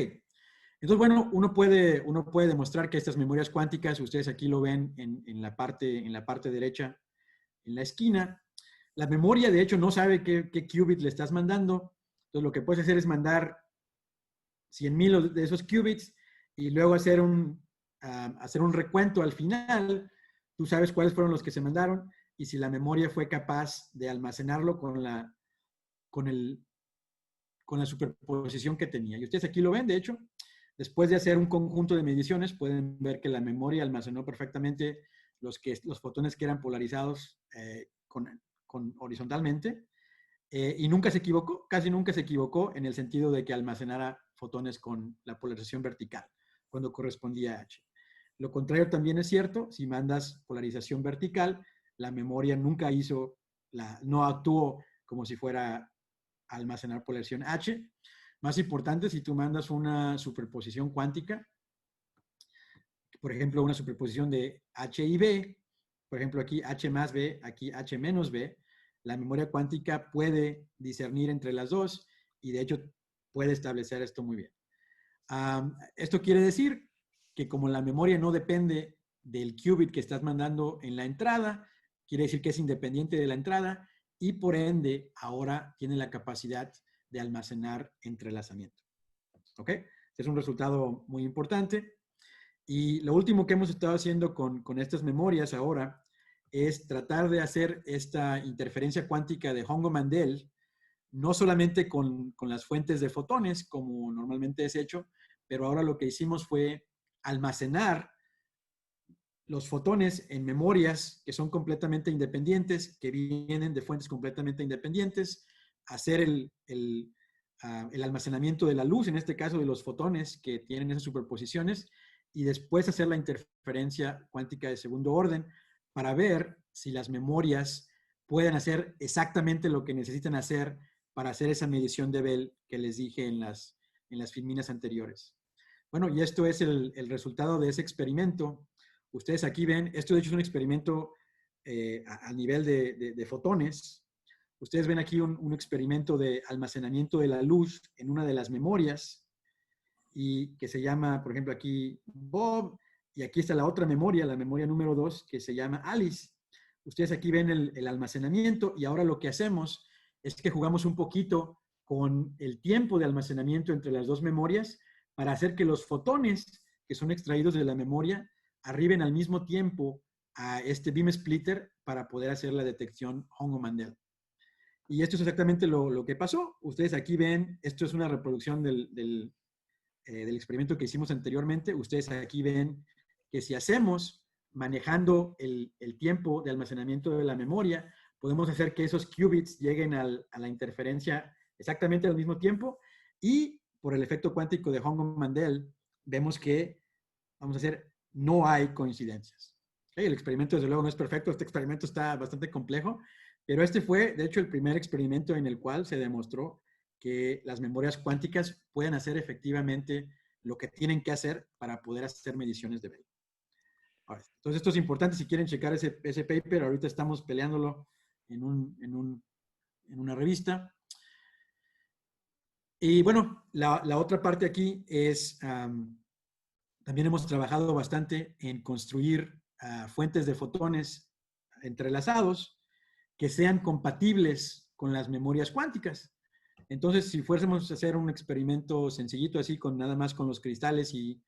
Entonces, bueno, uno puede demostrar que estas memorias cuánticas, ustedes aquí lo ven en la parte derecha, en la esquina. La memoria, de hecho, no sabe qué qubit le estás mandando. Entonces, lo que puedes hacer es mandar 100,000 de esos qubits y luego hacer un recuento al final. Tú sabes cuáles fueron los que se mandaron y si la memoria fue capaz de almacenarlo con la superposición que tenía. Y ustedes aquí lo ven, de hecho. Después de hacer un conjunto de mediciones, pueden ver que la memoria almacenó perfectamente los fotones que eran polarizados horizontalmente, y nunca se equivocó, casi nunca se equivocó en el sentido de que almacenara fotones con la polarización vertical. cuando correspondía a H. Lo contrario también es cierto, si mandas polarización vertical, la memoria nunca no actuó como si fuera a almacenar polarización H. Más importante, si tú mandas una superposición cuántica, por ejemplo, una superposición de H y B, por ejemplo, aquí H más B, aquí H menos B, la memoria cuántica puede discernir entre las dos y de hecho puede establecer esto muy bien. Esto quiere decir que como la memoria no depende del qubit que estás mandando en la entrada, quiere decir que es independiente de la entrada y por ende ahora tiene la capacidad de almacenar entrelazamiento. ¿Ok? Este es un resultado muy importante. Y lo último que hemos estado haciendo con estas memorias ahora es tratar de hacer esta interferencia cuántica de Hongo-Mandel, no solamente con las fuentes de fotones, como normalmente es hecho, pero ahora lo que hicimos fue almacenar los fotones en memorias que son completamente independientes, que vienen de fuentes completamente independientes, hacer el almacenamiento de la luz, en este caso de los fotones que tienen esas superposiciones, y después hacer la interferencia cuántica de segundo orden para ver si las memorias pueden hacer exactamente lo que necesitan hacer para hacer esa medición de Bell que les dije en las filminas anteriores. Bueno, y esto es el resultado de ese experimento. Ustedes aquí ven, esto de hecho es un experimento a nivel de fotones. Ustedes ven aquí un experimento de almacenamiento de la luz en una de las memorias y que se llama, por ejemplo, aquí Bob, y aquí está la otra memoria, la memoria número 2, que se llama Alice. Ustedes aquí ven el almacenamiento y ahora lo que hacemos es que jugamos un poquito con el tiempo de almacenamiento entre las dos memorias para hacer que los fotones que son extraídos de la memoria arriben al mismo tiempo a este beam splitter para poder hacer la detección Hongo-Mandel. Y esto es exactamente lo que pasó. Ustedes aquí ven, esto es una reproducción del experimento que hicimos anteriormente. Ustedes aquí ven que si hacemos manejando el tiempo de almacenamiento de la memoria, podemos hacer que esos qubits lleguen a la interferencia exactamente al mismo tiempo y por el efecto cuántico de Hongo-Mandel vemos que, vamos a hacer, no hay coincidencias. El experimento desde luego no es perfecto, este experimento está bastante complejo, pero este fue de hecho el primer experimento en el cual se demostró que las memorias cuánticas pueden hacer efectivamente lo que tienen que hacer para poder hacer mediciones de Bell. Entonces esto es importante si quieren checar ese paper, ahorita estamos peleándolo en una revista. Y bueno, la otra parte aquí es, también hemos trabajado bastante en construir fuentes de fotones entrelazados que sean compatibles con las memorias cuánticas. Entonces, si fuésemos a hacer un experimento sencillito así, con nada más con los cristales y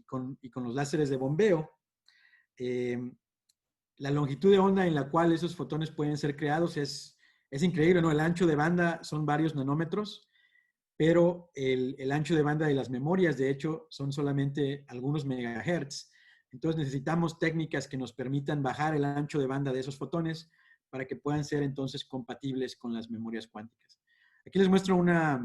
con los láseres de bombeo, la longitud de onda en la cual esos fotones pueden ser creados es increíble, ¿no? El ancho de banda son varios nanómetros, pero el ancho de banda de las memorias, de hecho, son solamente algunos megahertz. Entonces necesitamos técnicas que nos permitan bajar el ancho de banda de esos fotones para que puedan ser entonces compatibles con las memorias cuánticas. Aquí les muestro una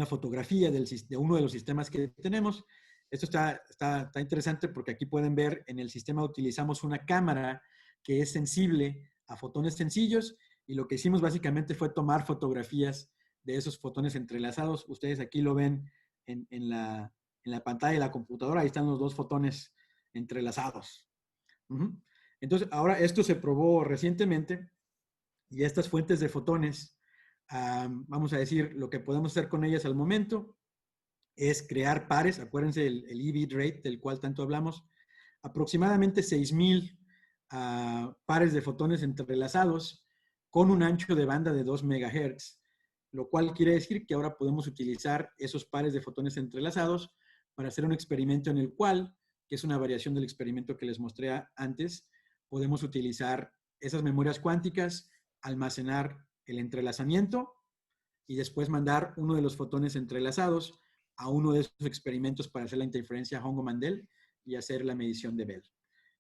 fotografía de uno de los sistemas que tenemos. Esto está interesante porque aquí pueden ver en el sistema utilizamos una cámara que es sensible a fotones sencillos y lo que hicimos básicamente fue tomar fotografías de esos fotones entrelazados. Ustedes aquí lo ven en la pantalla de la computadora. Ahí están los dos fotones entrelazados. Entonces, ahora esto se probó recientemente y estas fuentes de fotones, vamos a decir, lo que podemos hacer con ellas al momento es crear pares. Acuérdense el E-bit rate del cual tanto hablamos. Aproximadamente 6,000 pares de fotones entrelazados con un ancho de banda de 2 MHz, lo cual quiere decir que ahora podemos utilizar esos pares de fotones entrelazados para hacer un experimento en el cual, que es una variación del experimento que les mostré antes, podemos utilizar esas memorias cuánticas, almacenar el entrelazamiento y después mandar uno de los fotones entrelazados a uno de esos experimentos para hacer la interferencia Hongo-Mandel y hacer la medición de Bell.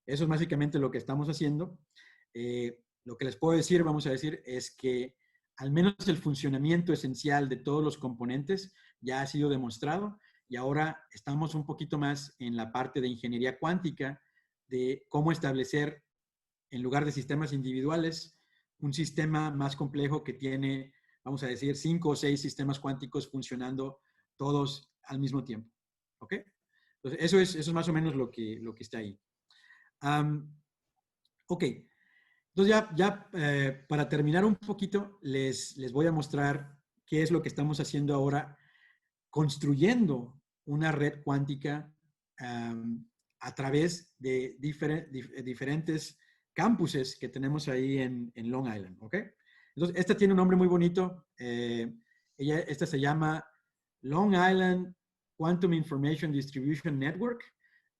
Eso es básicamente lo que estamos haciendo. Lo que les puedo decir, vamos a decir, es que al menos el funcionamiento esencial de todos los componentes ya ha sido demostrado y ahora estamos un poquito más en la parte de ingeniería cuántica, de cómo establecer, en lugar de sistemas individuales, un sistema más complejo que tiene, vamos a decir, 5 o 6 sistemas cuánticos funcionando todos al mismo tiempo. ¿Ok? Entonces, eso es más o menos lo que está ahí. Ok. Entonces, para terminar un poquito, les voy a mostrar qué es lo que estamos haciendo ahora, construyendo una red cuántica a través de diferentes campuses que tenemos ahí en Long Island, ¿ok? Entonces, esta tiene un nombre muy bonito. Esta se llama Long Island Quantum Information Distribution Network.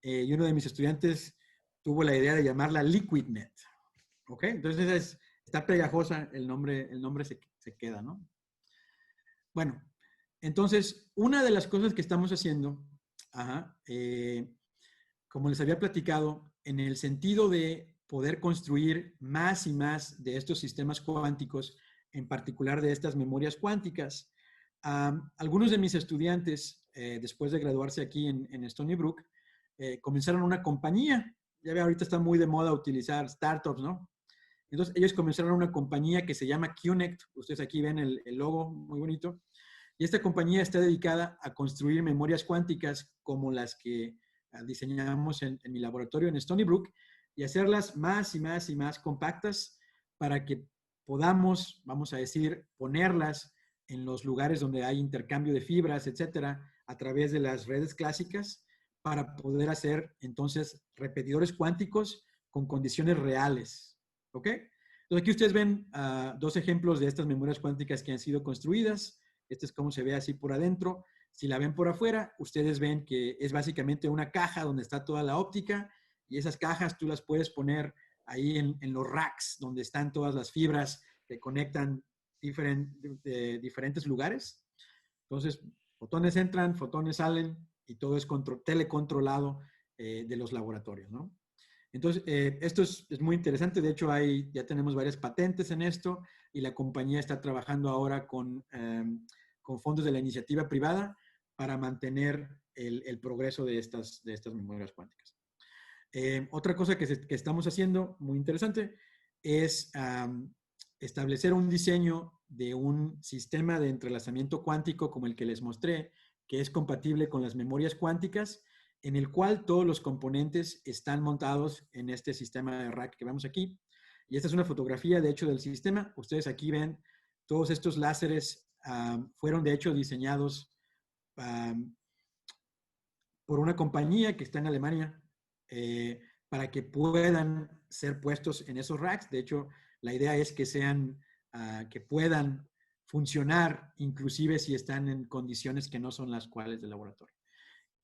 Y uno de mis estudiantes tuvo la idea de llamarla LiquidNet, ¿ok? Entonces, está pegajosa, el nombre se queda, ¿no? Bueno, entonces, una de las cosas que estamos haciendo, como les había platicado, en el sentido de poder construir más y más de estos sistemas cuánticos, en particular de estas memorias cuánticas, algunos de mis estudiantes, después de graduarse aquí en Stony Brook, comenzaron una compañía. Ya ve, ahorita está muy de moda utilizar startups, ¿no? Entonces, ellos comenzaron una compañía que se llama QNect. Ustedes aquí ven el logo muy bonito. Y esta compañía está dedicada a construir memorias cuánticas como las que diseñamos en mi laboratorio en Stony Brook y hacerlas más y más y más compactas para que podamos, vamos a decir, ponerlas en los lugares donde hay intercambio de fibras, etcétera, a través de las redes clásicas para poder hacer entonces repetidores cuánticos con condiciones reales. ¿Ok? Entonces aquí ustedes ven dos ejemplos de estas memorias cuánticas que han sido construidas. Este es cómo se ve así por adentro. Si la ven por afuera, ustedes ven que es básicamente una caja donde está toda la óptica y esas cajas tú las puedes poner ahí en los racks donde están todas las fibras que conectan diferentes lugares. Entonces, fotones entran, fotones salen y todo es telecontrolado de los laboratorios, ¿no? Entonces, esto es muy interesante. De hecho, ya tenemos varias patentes en esto y la compañía está trabajando ahora con fondos de la iniciativa privada para mantener el progreso de estas memorias cuánticas. Otra cosa que estamos haciendo, muy interesante, es establecer un diseño de un sistema de entrelazamiento cuántico como el que les mostré, que es compatible con las memorias cuánticas, en el cual todos los componentes están montados en este sistema de rack que vemos aquí. Y esta es una fotografía, de hecho, del sistema. Ustedes aquí ven todos estos láseres fueron, de hecho, diseñados por una compañía que está en Alemania para que puedan ser puestos en esos racks. De hecho, la idea es que que puedan funcionar inclusive si están en condiciones que no son las cuales del laboratorio.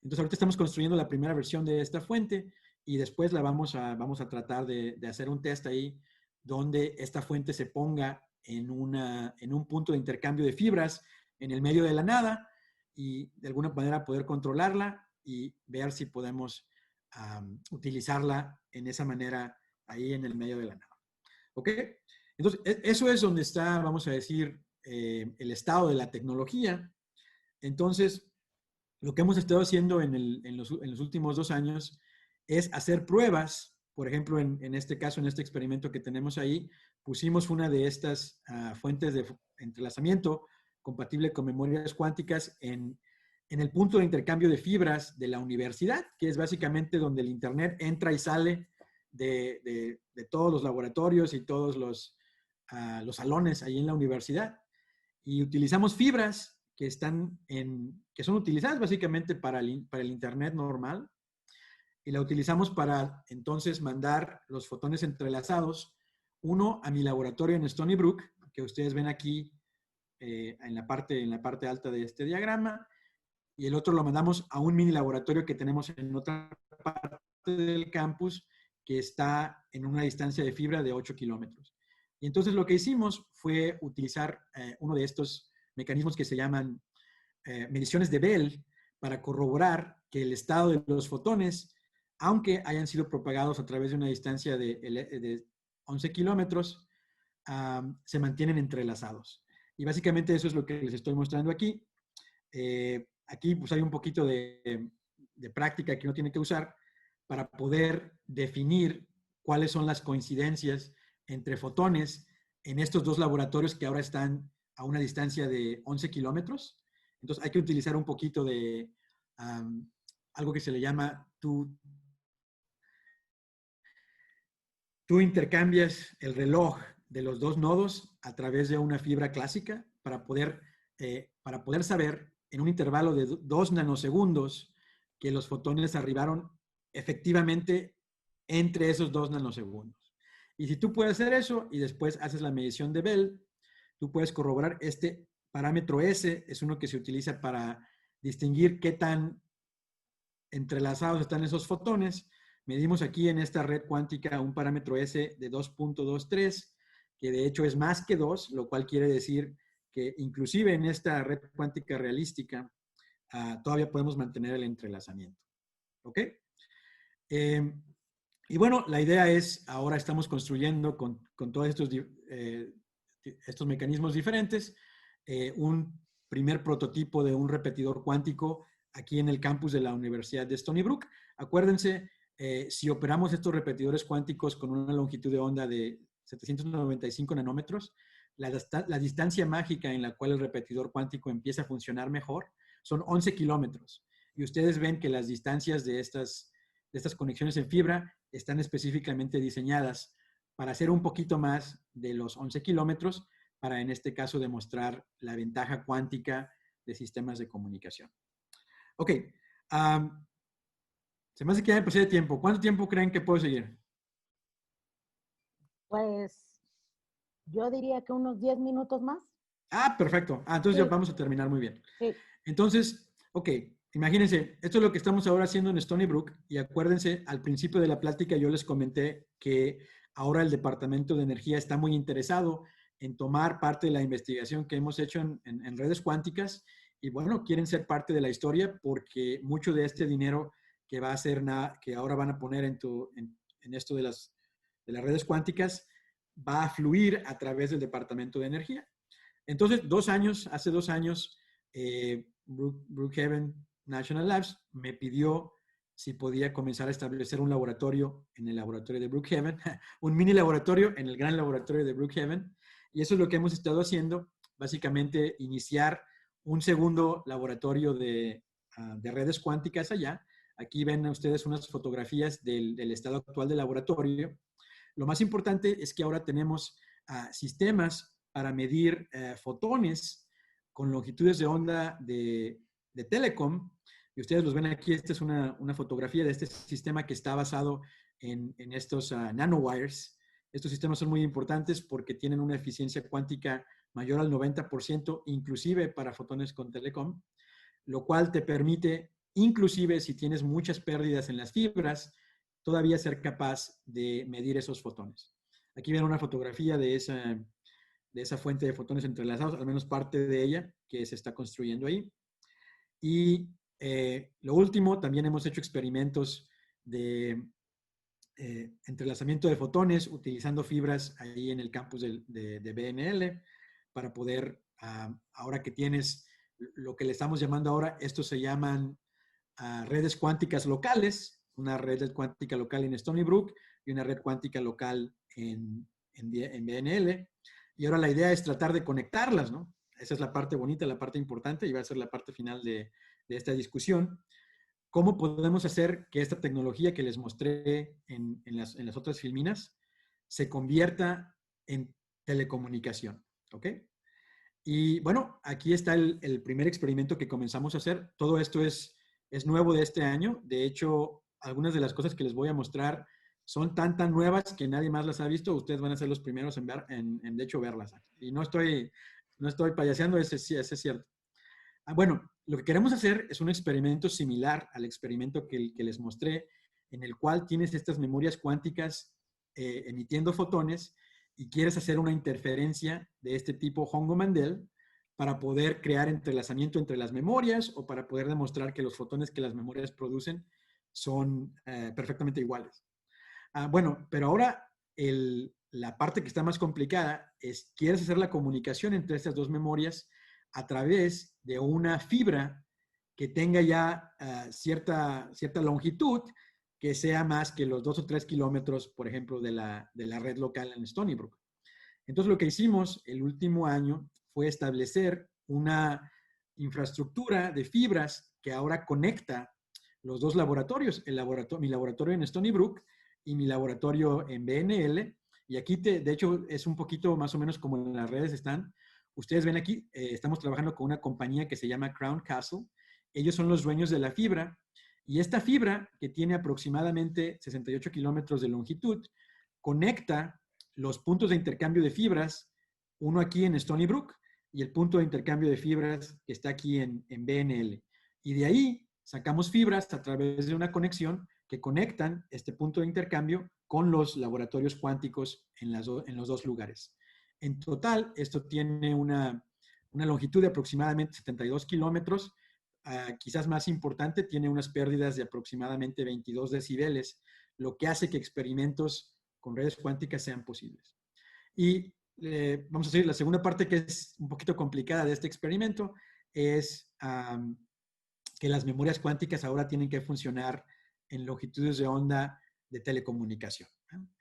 Entonces, ahorita estamos construyendo la primera versión de esta fuente y después vamos a tratar de hacer un test ahí donde esta fuente se ponga en un punto de intercambio de fibras en el medio de la nada y de alguna manera poder controlarla y ver si podemos utilizarla en esa manera ahí en el medio de la nada. ¿Ok? Entonces, eso es donde está, vamos a decir, el estado de la tecnología. Entonces, lo que hemos estado haciendo en los últimos 2 años es hacer pruebas. Por ejemplo, en este caso, en este experimento que tenemos ahí, pusimos una de estas fuentes de entrelazamiento compatible con memorias cuánticas en el punto de intercambio de fibras de la universidad, que es básicamente donde el Internet entra y sale de todos los laboratorios y todos los salones ahí en la universidad. Y utilizamos fibras que son utilizadas básicamente para el Internet normal, y la utilizamos para entonces mandar los fotones entrelazados, uno a mi laboratorio en Stony Brook, que ustedes ven aquí en la parte alta de este diagrama, y el otro lo mandamos a un mini laboratorio que tenemos en otra parte del campus, que está en una distancia de fibra de 8 kilómetros. Y entonces lo que hicimos fue utilizar uno de estos mecanismos que se llaman mediciones de Bell para corroborar que el estado de los fotones, aunque hayan sido propagados a través de una distancia de 11 kilómetros, se mantienen entrelazados. Y básicamente eso es lo que les estoy mostrando aquí. aquí pues hay un poquito de práctica que uno tiene que usar para poder definir cuáles son las coincidencias entre fotones en estos dos laboratorios que ahora están a una distancia de 11 kilómetros. Entonces hay que utilizar un poquito de algo que se le llama, tú intercambias el reloj de los dos nodos a través de una fibra clásica para poder saber en un intervalo de 2 nanosegundos que los fotones arribaron efectivamente entre esos 2 nanosegundos. Y si tú puedes hacer eso y después haces la medición de Bell, tú puedes corroborar este parámetro S, es uno que se utiliza para distinguir qué tan entrelazados están esos fotones. Medimos aquí en esta red cuántica un parámetro S de 2.23, que de hecho es más que 2, lo cual quiere decir que inclusive en esta red cuántica realística todavía podemos mantener el entrelazamiento. ¿Ok? Y bueno, la idea es, ahora estamos construyendo con todos estos mecanismos diferentes, un primer prototipo de un repetidor cuántico aquí en el campus de la Universidad de Stony Brook. Acuérdense, si operamos estos repetidores cuánticos con una longitud de onda de 795 nanómetros, la distancia mágica en la cual el repetidor cuántico empieza a funcionar mejor son 11 kilómetros. Y ustedes ven que las distancias de estas conexiones en fibra están específicamente diseñadas para hacer un poquito más de los 11 kilómetros, para en este caso demostrar la ventaja cuántica de sistemas de comunicación. Ok, se me hace que ya me pasé de tiempo. ¿Cuánto tiempo creen que puedo seguir? Pues yo diría que unos 10 minutos más. Perfecto. Entonces Sí. ya vamos a terminar muy bien. Sí. Entonces, ok, imagínense, esto es lo que estamos ahora haciendo en Stony Brook, y acuérdense, al principio de la plática yo les comenté que ahora el Departamento de Energía está muy interesado en tomar parte de la investigación que hemos hecho en redes cuánticas, y bueno, quieren ser parte de la historia porque mucho de este dinero que va a ser que ahora van a poner en esto de las redes cuánticas va a fluir a través del Departamento de Energía. Entonces, hace 2 años, Brookhaven National Labs me pidió si podía comenzar a establecer un laboratorio en el laboratorio de Brookhaven, un mini laboratorio en el gran laboratorio de Brookhaven. Y eso es lo que hemos estado haciendo, básicamente iniciar un segundo laboratorio de redes cuánticas allá. Aquí ven ustedes unas fotografías del estado actual del laboratorio. Lo más importante es que ahora tenemos sistemas para medir fotones con longitudes de onda de telecom. Y ustedes los ven aquí. Esta es una fotografía de este sistema que está basado en estos nanowires. Estos sistemas son muy importantes porque tienen una eficiencia cuántica mayor al 90%, inclusive para fotones con telecom, lo cual te permite, inclusive si tienes muchas pérdidas en las fibras, todavía ser capaz de medir esos fotones. Aquí ven una fotografía de esa fuente de fotones entrelazados, al menos parte de ella, que se está construyendo ahí. Y lo último, también hemos hecho experimentos de entrelazamiento de fotones utilizando fibras ahí en el campus de BNL para poder, ahora que tienes lo que le estamos llamando ahora, estos se llaman redes cuánticas locales, una red cuántica local en Stony Brook y una red cuántica local en BNL. Y ahora la idea es tratar de conectarlas, ¿no? Esa es la parte bonita, la parte importante, y va a ser la parte final de esta discusión. ¿Cómo podemos hacer que esta tecnología que les mostré en las otras filminas se convierta en telecomunicación? ¿Ok? Y bueno, aquí está el primer experimento que comenzamos a hacer. Todo esto es nuevo de este año. De hecho, algunas de las cosas que les voy a mostrar son tan nuevas que nadie más las ha visto. Ustedes van a ser los primeros en de hecho, verlas. Y no estoy payaseando, ese es cierto. Bueno, lo que queremos hacer es un experimento similar al experimento que les mostré, en el cual tienes estas memorias cuánticas emitiendo fotones y quieres hacer una interferencia de este tipo Hongo-Mandel para poder crear entrelazamiento entre las memorias o para poder demostrar que los fotones que las memorias producen son perfectamente iguales. Bueno, pero ahora la parte que está más complicada es, quieres hacer la comunicación entre estas dos memorias a través de una fibra que tenga ya cierta longitud, que sea más que los 2 o 3 kilómetros, por ejemplo, de la red local en Stony Brook. Entonces, lo que hicimos el último año fue establecer una infraestructura de fibras que ahora conecta los dos laboratorios, mi laboratorio en Stony Brook y mi laboratorio en BNL. Y aquí, de hecho, es un poquito más o menos como en las redes están. Ustedes ven aquí, estamos trabajando con una compañía que se llama Crown Castle. Ellos son los dueños de la fibra. Y esta fibra, que tiene aproximadamente 68 kilómetros de longitud, conecta los puntos de intercambio de fibras, uno aquí en Stony Brook y el punto de intercambio de fibras que está aquí en BNL. Y de ahí sacamos fibras a través de una conexión que conectan este punto de intercambio con los laboratorios cuánticos en los dos lugares. En total, esto tiene una longitud de aproximadamente 72 kilómetros. Quizás más importante, tiene unas pérdidas de aproximadamente 22 decibeles, lo que hace que experimentos con redes cuánticas sean posibles. Y vamos a decir, la segunda parte que es un poquito complicada de este experimento es que las memorias cuánticas ahora tienen que funcionar en longitudes de onda de telecomunicación.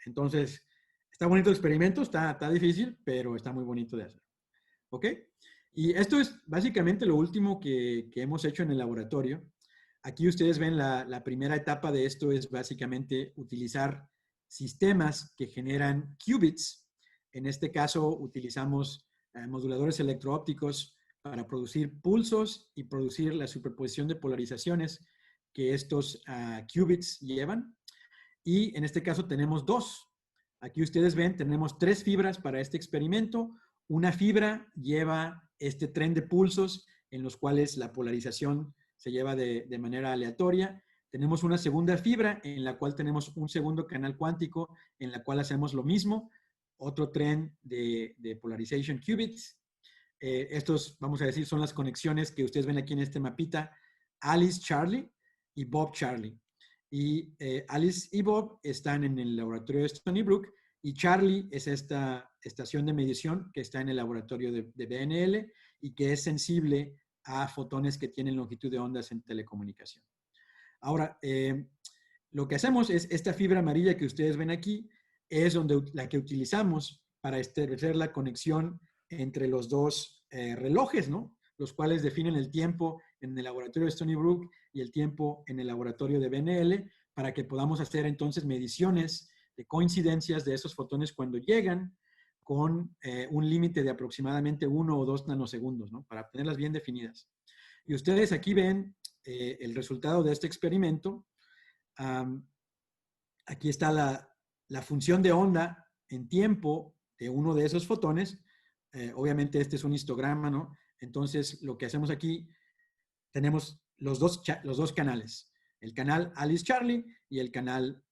Entonces, está bonito el experimento, está difícil, pero está muy bonito de hacer. ¿Ok? Y esto es básicamente lo último que hemos hecho en el laboratorio. Aquí ustedes ven la primera etapa de esto es básicamente utilizar sistemas que generan qubits. En este caso utilizamos moduladores electroópticos para producir pulsos y producir la superposición de polarizaciones que estos qubits llevan. Y en este caso tenemos dos. Aquí ustedes ven, tenemos 3 fibras para este experimento. Una fibra lleva este tren de pulsos en los cuales la polarización se lleva de manera aleatoria. Tenemos una segunda fibra en la cual tenemos un segundo canal cuántico en la cual hacemos lo mismo, otro tren de polarization qubits. Estos, vamos a decir, son las conexiones que ustedes ven aquí en este mapita, Alice Charlie y Bob Charlie. Y Alice y Bob están en el laboratorio de Stony Brook y Charlie es esta estación de medición que está en el laboratorio de BNL y que es sensible a fotones que tienen longitud de ondas en telecomunicación. Ahora, lo que hacemos es esta fibra amarilla que ustedes ven aquí es la que utilizamos para establecer la conexión entre los dos relojes, ¿no? Los cuales definen el tiempo en el laboratorio de Stony Brook y el tiempo en el laboratorio de BNL para que podamos hacer entonces mediciones de coincidencias de esos fotones cuando llegan con un límite de aproximadamente 1 o 2 nanosegundos, ¿no? Para tenerlas bien definidas. Y ustedes aquí ven el resultado de este experimento. Aquí está la función de onda en tiempo de uno de esos fotones. Obviamente este es un histograma, ¿no? Entonces lo que hacemos aquí, tenemos los dos canales. El canal Alice Charlie y el canal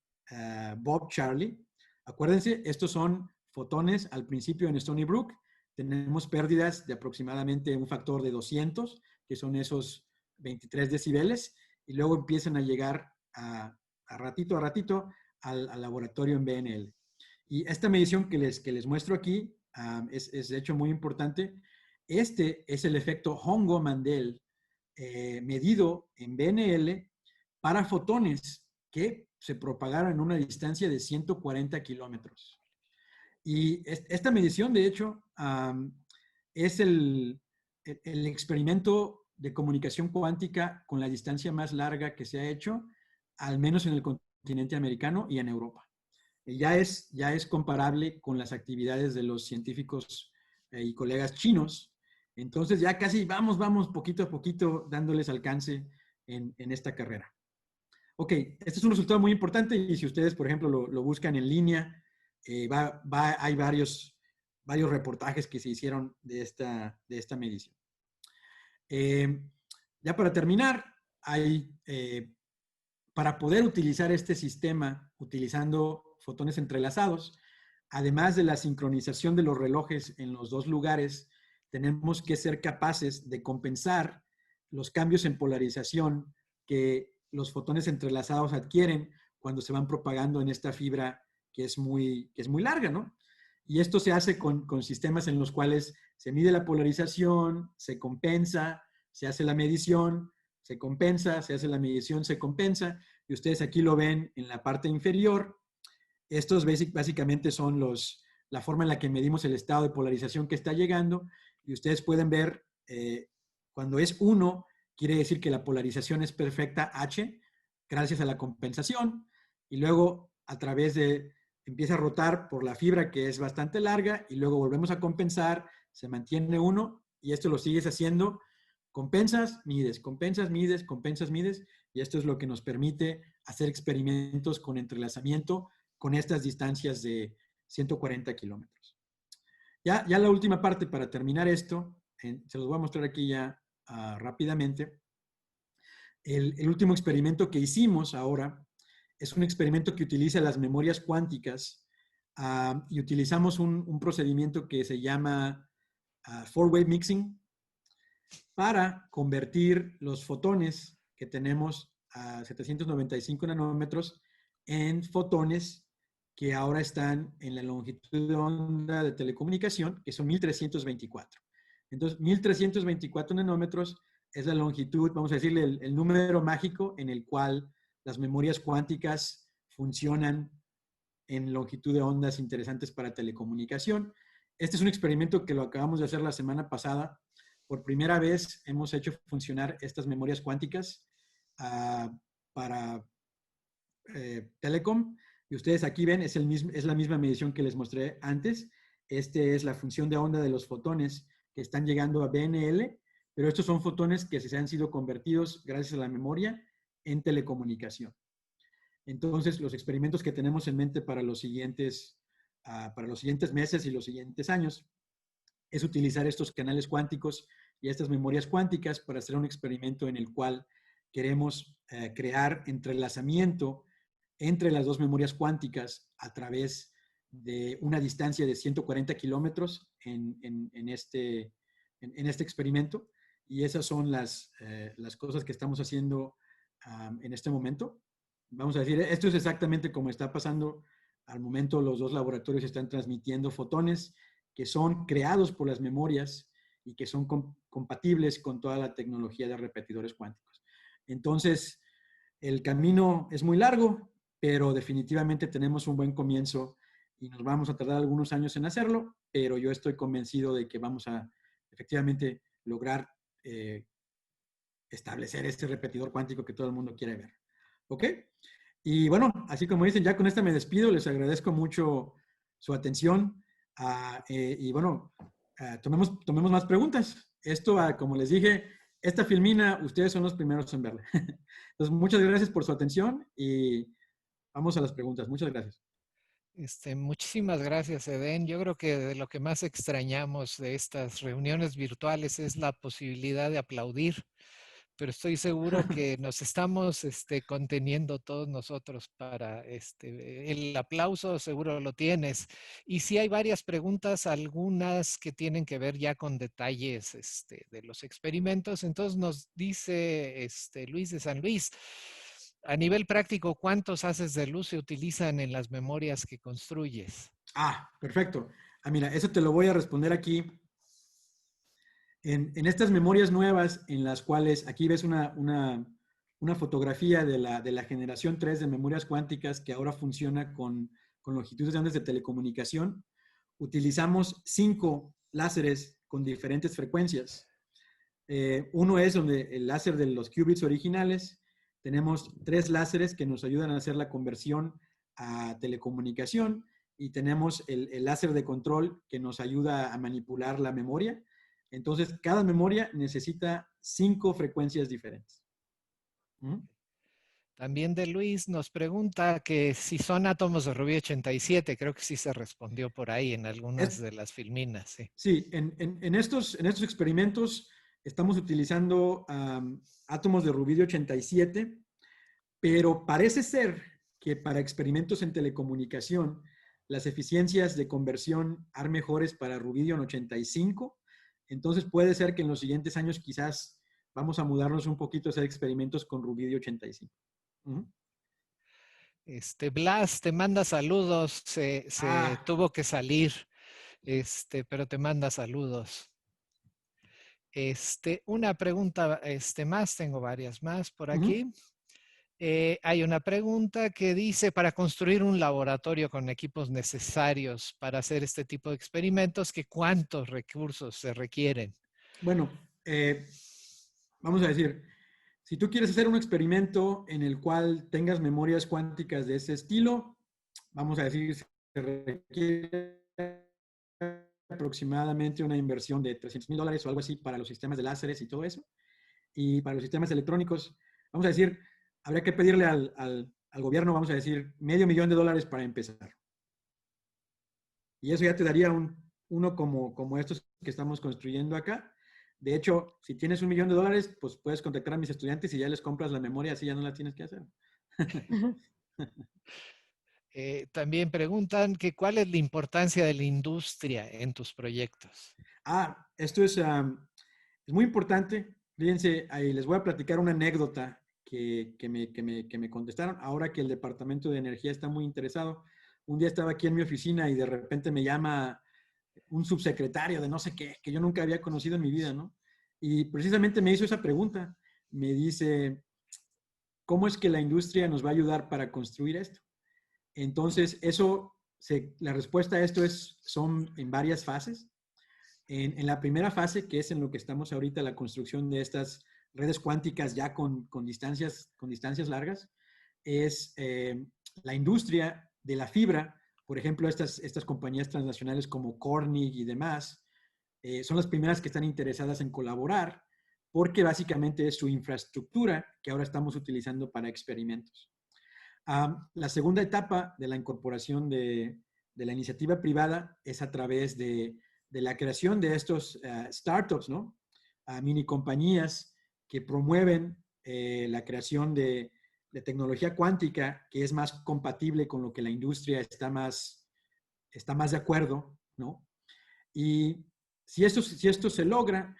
Bob Charlie. Acuérdense, estos son fotones al principio en Stony Brook. Tenemos pérdidas de aproximadamente un factor de 200, que son esos 23 decibeles, y luego empiezan a llegar a ratito al laboratorio en BNL. Y esta medición que les muestro aquí es de hecho muy importante. Este es el efecto Hongo-Mandel medido en BNL para fotones que se propagaron en una distancia de 140 kilómetros. Y esta medición, de hecho, es el experimento de comunicación cuántica con la distancia más larga que se ha hecho, al menos en el continente americano y en Europa. Ya es comparable con las actividades de los científicos y colegas chinos. Entonces ya casi vamos poquito a poquito dándoles alcance en esta carrera. Ok, este es un resultado muy importante y si ustedes, por ejemplo, lo buscan en línea, hay varios reportajes que se hicieron de esta medición. Ya para terminar, para poder utilizar este sistema utilizando fotones entrelazados, además de la sincronización de los relojes en los dos lugares, tenemos que ser capaces de compensar los cambios en polarización que los fotones entrelazados adquieren cuando se van propagando en esta fibra que es muy larga, ¿no? Y esto se hace con sistemas en los cuales se mide la polarización, se compensa, se hace la medición, se compensa, se hace la medición, se compensa, y ustedes aquí lo ven en la parte inferior. Estos básicamente son la forma en la que medimos el estado de polarización que está llegando, y ustedes pueden ver, cuando es 1, quiere decir que la polarización es perfecta H, gracias a la compensación, y luego a través empieza a rotar por la fibra que es bastante larga, y luego volvemos a compensar, se mantiene 1, y esto lo sigues haciendo, compensas, mides, compensas, mides, compensas, mides, y esto es lo que nos permite hacer experimentos con entrelazamiento con estas distancias de 140 kilómetros. Ya la última parte para terminar esto, se los voy a mostrar aquí ya rápidamente. El último experimento que hicimos ahora es un experimento que utiliza las memorias cuánticas y utilizamos un procedimiento que se llama four-way mixing para convertir los fotones que tenemos a 795 nanómetros en fotones que ahora están en la longitud de onda de telecomunicación, que son 1324. Entonces, 1324 nanómetros es la longitud, vamos a decirle, el número mágico en el cual las memorias cuánticas funcionan en longitud de ondas interesantes para telecomunicación. Este es un experimento que lo acabamos de hacer la semana pasada. Por primera vez hemos hecho funcionar estas memorias cuánticas para Telecom. Y ustedes aquí ven, es la misma medición que les mostré antes. Este es la función de onda de los fotones que están llegando a BNL, pero estos son fotones que se han sido convertidos gracias a la memoria en telecomunicación. Entonces, los experimentos que tenemos en mente para los siguientes meses y los siguientes años es utilizar estos canales cuánticos y estas memorias cuánticas para hacer un experimento en el cual queremos crear entrelazamiento entre las dos memorias cuánticas a través de una distancia de 140 kilómetros en este experimento. Y esas son las cosas que estamos haciendo en este momento. Vamos a decir, esto es exactamente como está pasando al momento. Los dos laboratorios están transmitiendo fotones que son creados por las memorias y que son compatibles con toda la tecnología de repetidores cuánticos. Entonces, el camino es muy largo, pero definitivamente tenemos un buen comienzo y nos vamos a tardar algunos años en hacerlo, pero yo estoy convencido de que vamos a efectivamente lograr establecer este repetidor cuántico que todo el mundo quiere ver. ¿Ok? Y bueno, así como dicen, ya con esta me despido. Les agradezco mucho su atención. Y bueno, tomemos más preguntas. Esto, como les dije, esta filmina, ustedes son los primeros en verla. Entonces, muchas gracias por su atención y vamos a las preguntas. Muchas gracias. Muchísimas gracias, Eden. Yo creo que de lo que más extrañamos de estas reuniones virtuales es la posibilidad de aplaudir, pero estoy seguro que nos estamos conteniendo todos nosotros para el aplauso, seguro lo tienes. Y sí hay varias preguntas, algunas que tienen que ver ya con detalles de los experimentos. Entonces nos dice Luis de San Luis, a nivel práctico, ¿cuántos haces de luz se utilizan en las memorias que construyes? Perfecto. Mira, eso te lo voy a responder aquí. En estas memorias nuevas, en las cuales aquí ves una fotografía de la generación 3 de memorias cuánticas que ahora funciona con longitudes de ondas de telecomunicación, utilizamos 5 láseres con diferentes frecuencias. Uno es el láser de los qubits originales. Tenemos 3 láseres que nos ayudan a hacer la conversión a telecomunicación y tenemos el láser de control que nos ayuda a manipular la memoria. Entonces, cada memoria necesita 5 frecuencias diferentes. También de Luis nos pregunta que si son átomos de rubio 87, creo que sí se respondió por ahí en algunas de las filminas. Sí, sí, en estos experimentos estamos utilizando átomos de rubidio 87, pero parece ser que para experimentos en telecomunicación, las eficiencias de conversión son mejores para rubidio 85. Entonces puede ser que en los siguientes años quizás vamos a mudarnos un poquito a hacer experimentos con rubidio 85. Blas te manda saludos, se tuvo que salir, pero te manda saludos. Una pregunta más, tengo varias más por Ujú. aquí. Hay una pregunta que dice, para construir un laboratorio con equipos necesarios para hacer este tipo de experimentos, ¿qué cuántos recursos se requieren? Bueno, vamos a decir, si tú quieres hacer un experimento en el cual tengas memorias cuánticas de ese estilo, vamos a decir, se requiere aproximadamente una inversión de $300,000 o algo así para los sistemas de láseres y todo eso. Y para los sistemas electrónicos, vamos a decir, habría que pedirle al gobierno, vamos a decir, $500,000 para empezar. Y eso ya te daría uno como estos que estamos construyendo acá. De hecho, si tienes $1,000,000, pues puedes contactar a mis estudiantes y ya les compras la memoria, así ya no la tienes que hacer. También preguntan que cuál es la importancia de la industria en tus proyectos. Esto es muy importante. Fíjense, ahí les voy a platicar una anécdota que me contestaron. Ahora que el Departamento de Energía está muy interesado, un día estaba aquí en mi oficina y de repente me llama un subsecretario de no sé qué, que yo nunca había conocido en mi vida, ¿no? Y precisamente me hizo esa pregunta. Me dice, ¿cómo es que la industria nos va a ayudar para construir esto? Entonces, la respuesta a esto son en varias fases. En la primera fase, que es en lo que estamos ahorita, la construcción de estas redes cuánticas ya con distancias largas, es la industria de la fibra. Por ejemplo, estas compañías transnacionales como Corning y demás, son las primeras que están interesadas en colaborar porque básicamente es su infraestructura que ahora estamos utilizando para experimentos. La segunda etapa de la incorporación de la iniciativa privada es a través de la creación de estos startups, ¿no? Mini compañías que promueven la creación de tecnología cuántica que es más compatible con lo que la industria está más de acuerdo, ¿no? Y si esto se logra,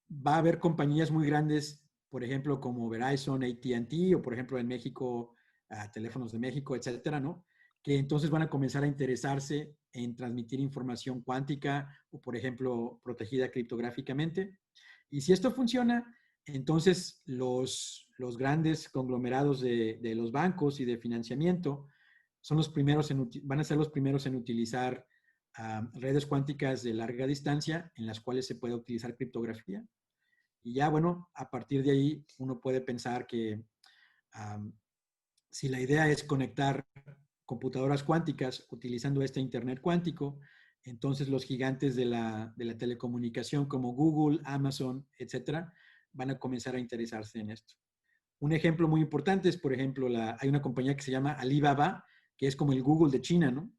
va a haber compañías muy grandes, por ejemplo, como Verizon, AT&T, o por ejemplo en México, Teléfonos de México, etcétera, ¿no? Que entonces van a comenzar a interesarse en transmitir información cuántica o, por ejemplo, protegida criptográficamente. Y si esto funciona, entonces los grandes conglomerados de los bancos y de financiamiento son los primeros van a ser los primeros en utilizar redes cuánticas de larga distancia en las cuales se puede utilizar criptografía. Y ya, bueno, a partir de ahí uno puede pensar que si la idea es conectar computadoras cuánticas utilizando este Internet cuántico, entonces los gigantes de la telecomunicación como Google, Amazon, etcétera, van a comenzar a interesarse en esto. Un ejemplo muy importante es, por ejemplo, hay una compañía que se llama Alibaba, que es como el Google de China, ¿no?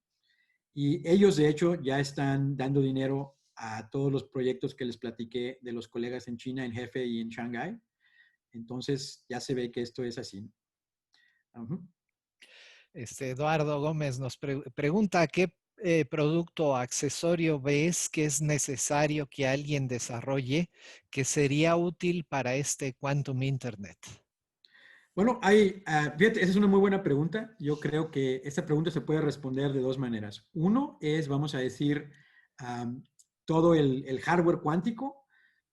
Y ellos, de hecho, ya están dando dinero a todos los proyectos que les platiqué de los colegas en China, en Jefe y en Shanghái. Entonces, ya se ve que esto es así. Eduardo Gómez nos pregunta, ¿qué producto o accesorio ves que es necesario que alguien desarrolle que sería útil para este Quantum Internet? Bueno, fíjate, esa es una muy buena pregunta. Yo creo que esta pregunta se puede responder de dos maneras. Uno es, vamos a decir, todo el hardware cuántico,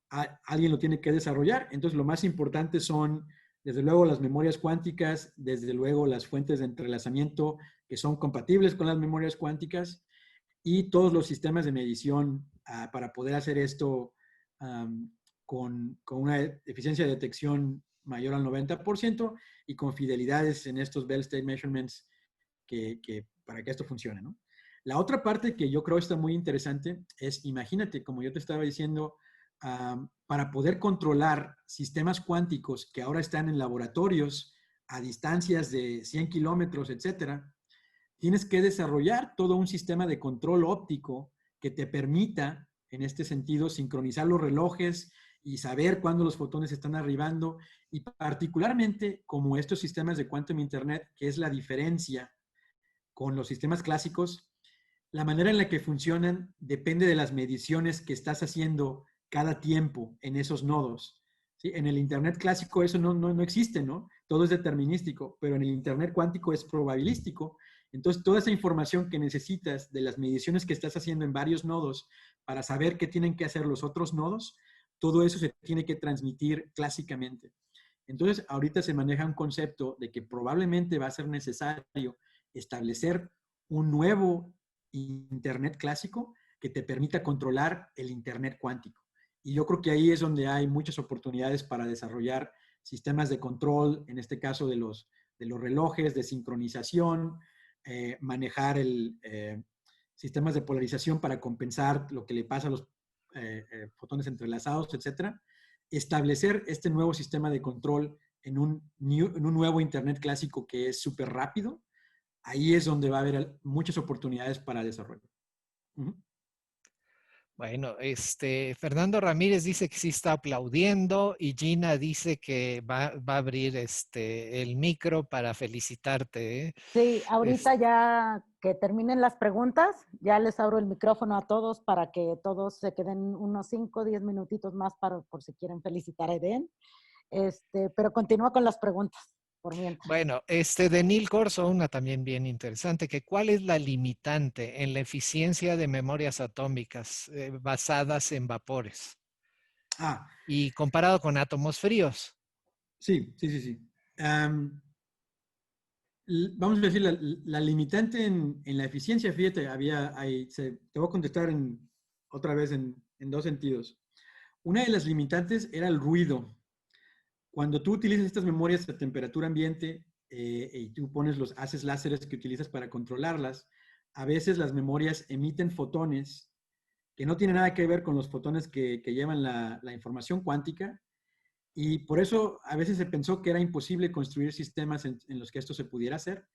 alguien lo tiene que desarrollar. Entonces, lo más importante son, desde luego, las memorias cuánticas, desde luego, las fuentes de entrelazamiento que son compatibles con las memorias cuánticas y todos los sistemas de medición para poder hacer esto con una eficiencia de detección mayor al 90% y con fidelidades en estos Bell State Measurements para que esto funcione, ¿no? La otra parte que yo creo está muy interesante es, imagínate, como yo te estaba diciendo, para poder controlar sistemas cuánticos que ahora están en laboratorios a distancias de 100 kilómetros, etcétera, tienes que desarrollar todo un sistema de control óptico que te permita, en este sentido, sincronizar los relojes y saber cuándo los fotones están arribando. Y particularmente, como estos sistemas de Quantum Internet, que es la diferencia con los sistemas clásicos, la manera en la que funcionan depende de las mediciones que estás haciendo cada tiempo en esos nodos. ¿Sí? En el Internet clásico eso no existe, ¿no? Todo es determinístico, pero en el Internet cuántico es probabilístico. Entonces, toda esa información que necesitas de las mediciones que estás haciendo en varios nodos para saber qué tienen que hacer los otros nodos, todo eso se tiene que transmitir clásicamente. Entonces, ahorita se maneja un concepto de que probablemente va a ser necesario establecer un nuevo Internet clásico que te permita controlar el Internet cuántico. Y yo creo que ahí es donde hay muchas oportunidades para desarrollar sistemas de control, en este caso de los relojes, de sincronización, manejar sistemas de polarización para compensar lo que le pasa a los fotones entrelazados, etcétera. Establecer este nuevo sistema de control en un nuevo Internet clásico que es súper rápido, ahí es donde va a haber muchas oportunidades para desarrollo. Bueno, Fernando Ramírez dice que sí está aplaudiendo y Gina dice que va a abrir el micro para felicitarte. ¿Eh? Sí, ahorita ya que terminen las preguntas, ya les abro el micrófono a todos para que todos se queden unos 5 o 10 minutitos más por si quieren felicitar a Eden. Pero continúa con las preguntas, por mientras. Bueno, de Neil Corso, una también bien interesante, que ¿cuál es la limitante en la eficiencia de memorias atómicas basadas en vapores? Y comparado con átomos fríos. Sí. Vamos a decir, la limitante en la eficiencia, fíjate, te voy a contestar otra vez en dos sentidos. Una de las limitantes era el ruido. Cuando tú utilizas estas memorias a temperatura ambiente y tú pones los haces láseres que utilizas para controlarlas, a veces las memorias emiten fotones que no tienen nada que ver con los fotones que llevan la información cuántica, y por eso a veces se pensó que era imposible construir sistemas en los que esto se pudiera hacer.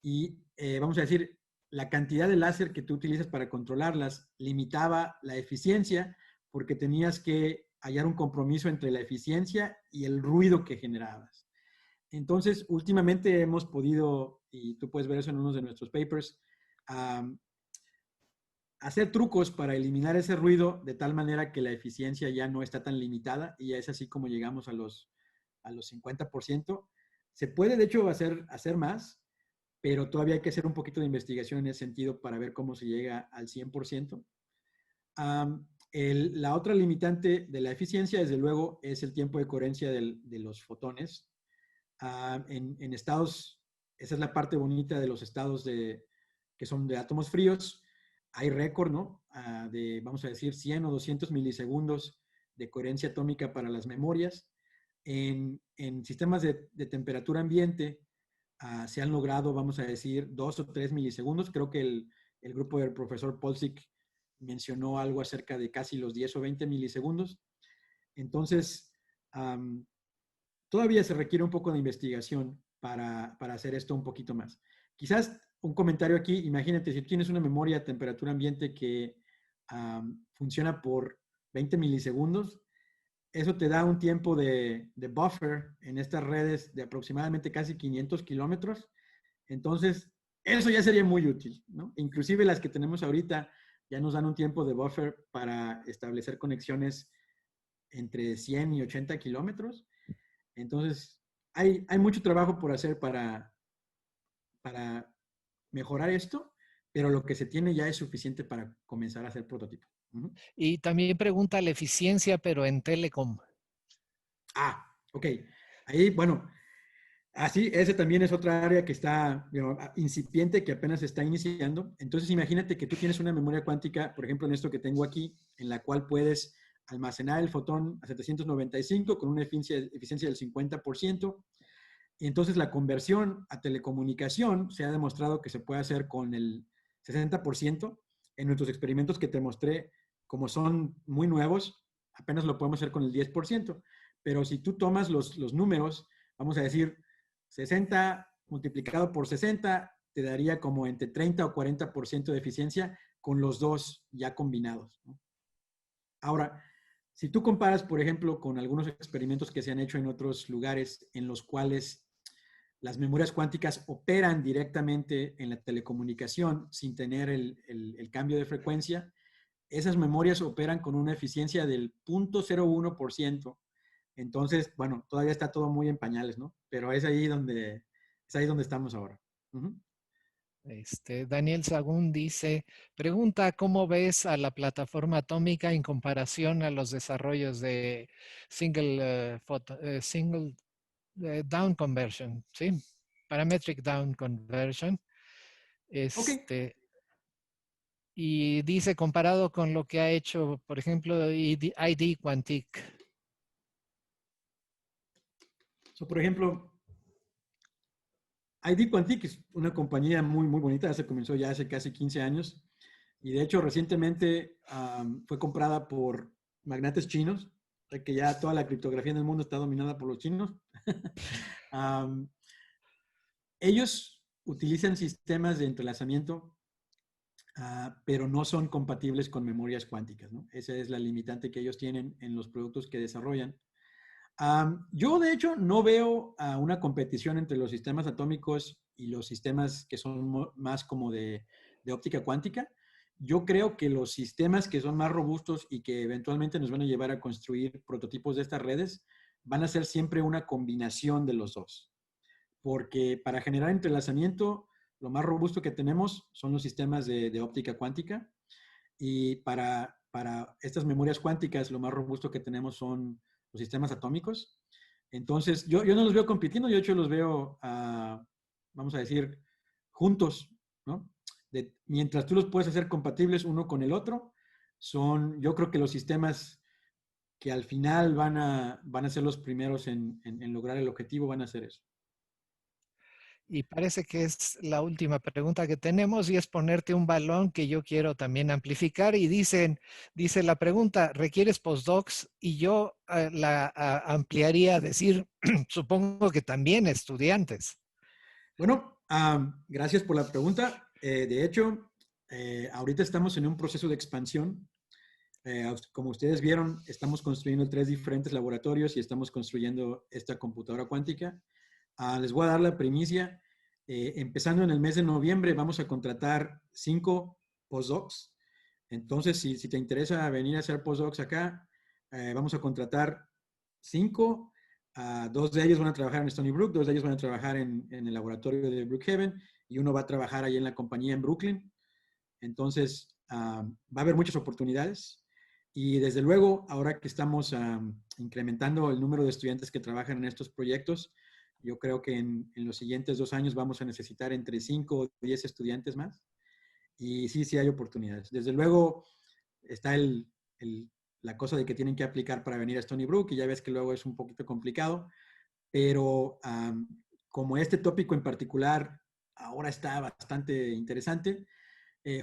Y vamos a decir, la cantidad de láser que tú utilizas para controlarlas limitaba la eficiencia porque tenías que hallar un compromiso entre la eficiencia y el ruido que generabas. Entonces, últimamente hemos podido, y tú puedes ver eso en uno de nuestros papers, hacer trucos para eliminar ese ruido de tal manera que la eficiencia ya no está tan limitada y ya es así como llegamos a los 50%. Se puede, de hecho, hacer más, pero todavía hay que hacer un poquito de investigación en ese sentido para ver cómo se llega al 100%. La otra limitante de la eficiencia, desde luego, es el tiempo de coherencia de los fotones. En estados, esa es la parte bonita de los estados que son de átomos fríos. Hay récord, ¿no? De, vamos a decir, 100 o 200 milisegundos de coherencia atómica para las memorias. En sistemas de temperatura ambiente se han logrado, vamos a decir, 2 o 3 milisegundos. Creo que el grupo del profesor Polsik mencionó algo acerca de casi los 10 o 20 milisegundos. Entonces, todavía se requiere un poco de investigación para hacer esto un poquito más. Quizás un comentario aquí, imagínate, si tienes una memoria a temperatura ambiente que funciona por 20 milisegundos, eso te da un tiempo de buffer en estas redes de aproximadamente casi 500 kilómetros. Entonces, eso ya sería muy útil, ¿no? Inclusive las que tenemos ahorita ya nos dan un tiempo de buffer para establecer conexiones entre 100 y 80 kilómetros. Entonces, hay mucho trabajo por hacer para mejorar esto, pero lo que se tiene ya es suficiente para comenzar a hacer prototipos. Y también pregunta la eficiencia, pero en telecom. Ok. Ahí, bueno, así, ese también es otra área que está incipiente, que apenas se está iniciando. Entonces, imagínate que tú tienes una memoria cuántica, por ejemplo, en esto que tengo aquí, en la cual puedes almacenar el fotón a 795 con una eficiencia del 50%. Y entonces la conversión a telecomunicación se ha demostrado que se puede hacer con el 60%. En nuestros experimentos que te mostré, como son muy nuevos, apenas lo podemos hacer con el 10%. Pero si tú tomas los números, vamos a decir 60 multiplicado por 60, te daría como entre 30 o 40% de eficiencia con los dos ya combinados, ¿no? Ahora, si tú comparas, por ejemplo, con algunos experimentos que se han hecho en otros lugares en los cuales las memorias cuánticas operan directamente en la telecomunicación sin tener el cambio de frecuencia, esas memorias operan con una eficiencia del 0.01%. Entonces, bueno, todavía está todo muy en pañales, ¿no? Pero es ahí donde estamos ahora. Daniel Sagún dice, pregunta, ¿cómo ves a la plataforma atómica en comparación a los desarrollos de single down conversion, ¿sí? Parametric down conversion. Ok. Y dice, comparado con lo que ha hecho, por ejemplo, ID Quantic. Por ejemplo, ID Quantic es una compañía muy, muy bonita. Se comenzó ya hace casi 15 años. Y de hecho, recientemente fue comprada por magnates chinos. O sea que ya toda la criptografía en el mundo está dominada por los chinos. Ellos utilizan sistemas de entrelazamiento, pero no son compatibles con memorias cuánticas, ¿no? Esa es la limitante que ellos tienen en los productos que desarrollan. Yo, de hecho, no veo una competición entre los sistemas atómicos y los sistemas que son más como de óptica cuántica. Yo creo que los sistemas que son más robustos y que eventualmente nos van a llevar a construir prototipos de estas redes van a ser siempre una combinación de los dos. Porque para generar entrelazamiento, lo más robusto que tenemos son los sistemas de óptica cuántica. Y para estas memorias cuánticas, lo más robusto que tenemos son los sistemas atómicos. Entonces, yo no los veo compitiendo, yo de hecho los veo, vamos a decir, juntos, ¿no? Mientras tú los puedes hacer compatibles uno con el otro, yo creo que los sistemas que al final van a ser los primeros en lograr el objetivo van a ser eso. Y parece que es la última pregunta que tenemos y es ponerte un balón que yo quiero también amplificar. Y dice la pregunta, ¿requieres postdocs? Y yo la ampliaría a decir, supongo que también estudiantes. Bueno, gracias por la pregunta. De hecho, ahorita estamos en un proceso de expansión. Como ustedes vieron, estamos construyendo 3 diferentes laboratorios y estamos construyendo esta computadora cuántica. Les voy a dar la primicia. Empezando en el mes de noviembre, vamos a contratar 5 postdocs. Entonces, si te interesa venir a hacer postdocs acá, vamos a contratar 5. 2 de ellos van a trabajar en Stony Brook, 2 de ellos van a trabajar en el laboratorio de Brookhaven y uno va a trabajar ahí en la compañía en Brooklyn. Entonces, va a haber muchas oportunidades. Y desde luego, ahora que estamos incrementando el número de estudiantes que trabajan en estos proyectos, yo creo que en los siguientes 2 años vamos a necesitar entre 5 o 10 estudiantes más. Y sí hay oportunidades. Desde luego está la cosa de que tienen que aplicar para venir a Stony Brook y ya ves que luego es un poquito complicado, pero como este tópico en particular ahora está bastante interesante,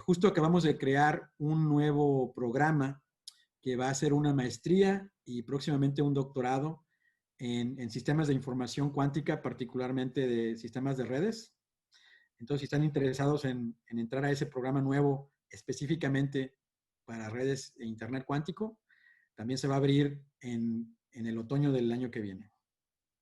justo acabamos de crear un nuevo programa que va a ser una maestría y próximamente un doctorado en sistemas de información cuántica, particularmente de sistemas de redes. Entonces, si están interesados en entrar a ese programa nuevo específicamente para redes e Internet cuántico, también se va a abrir en el otoño del año que viene.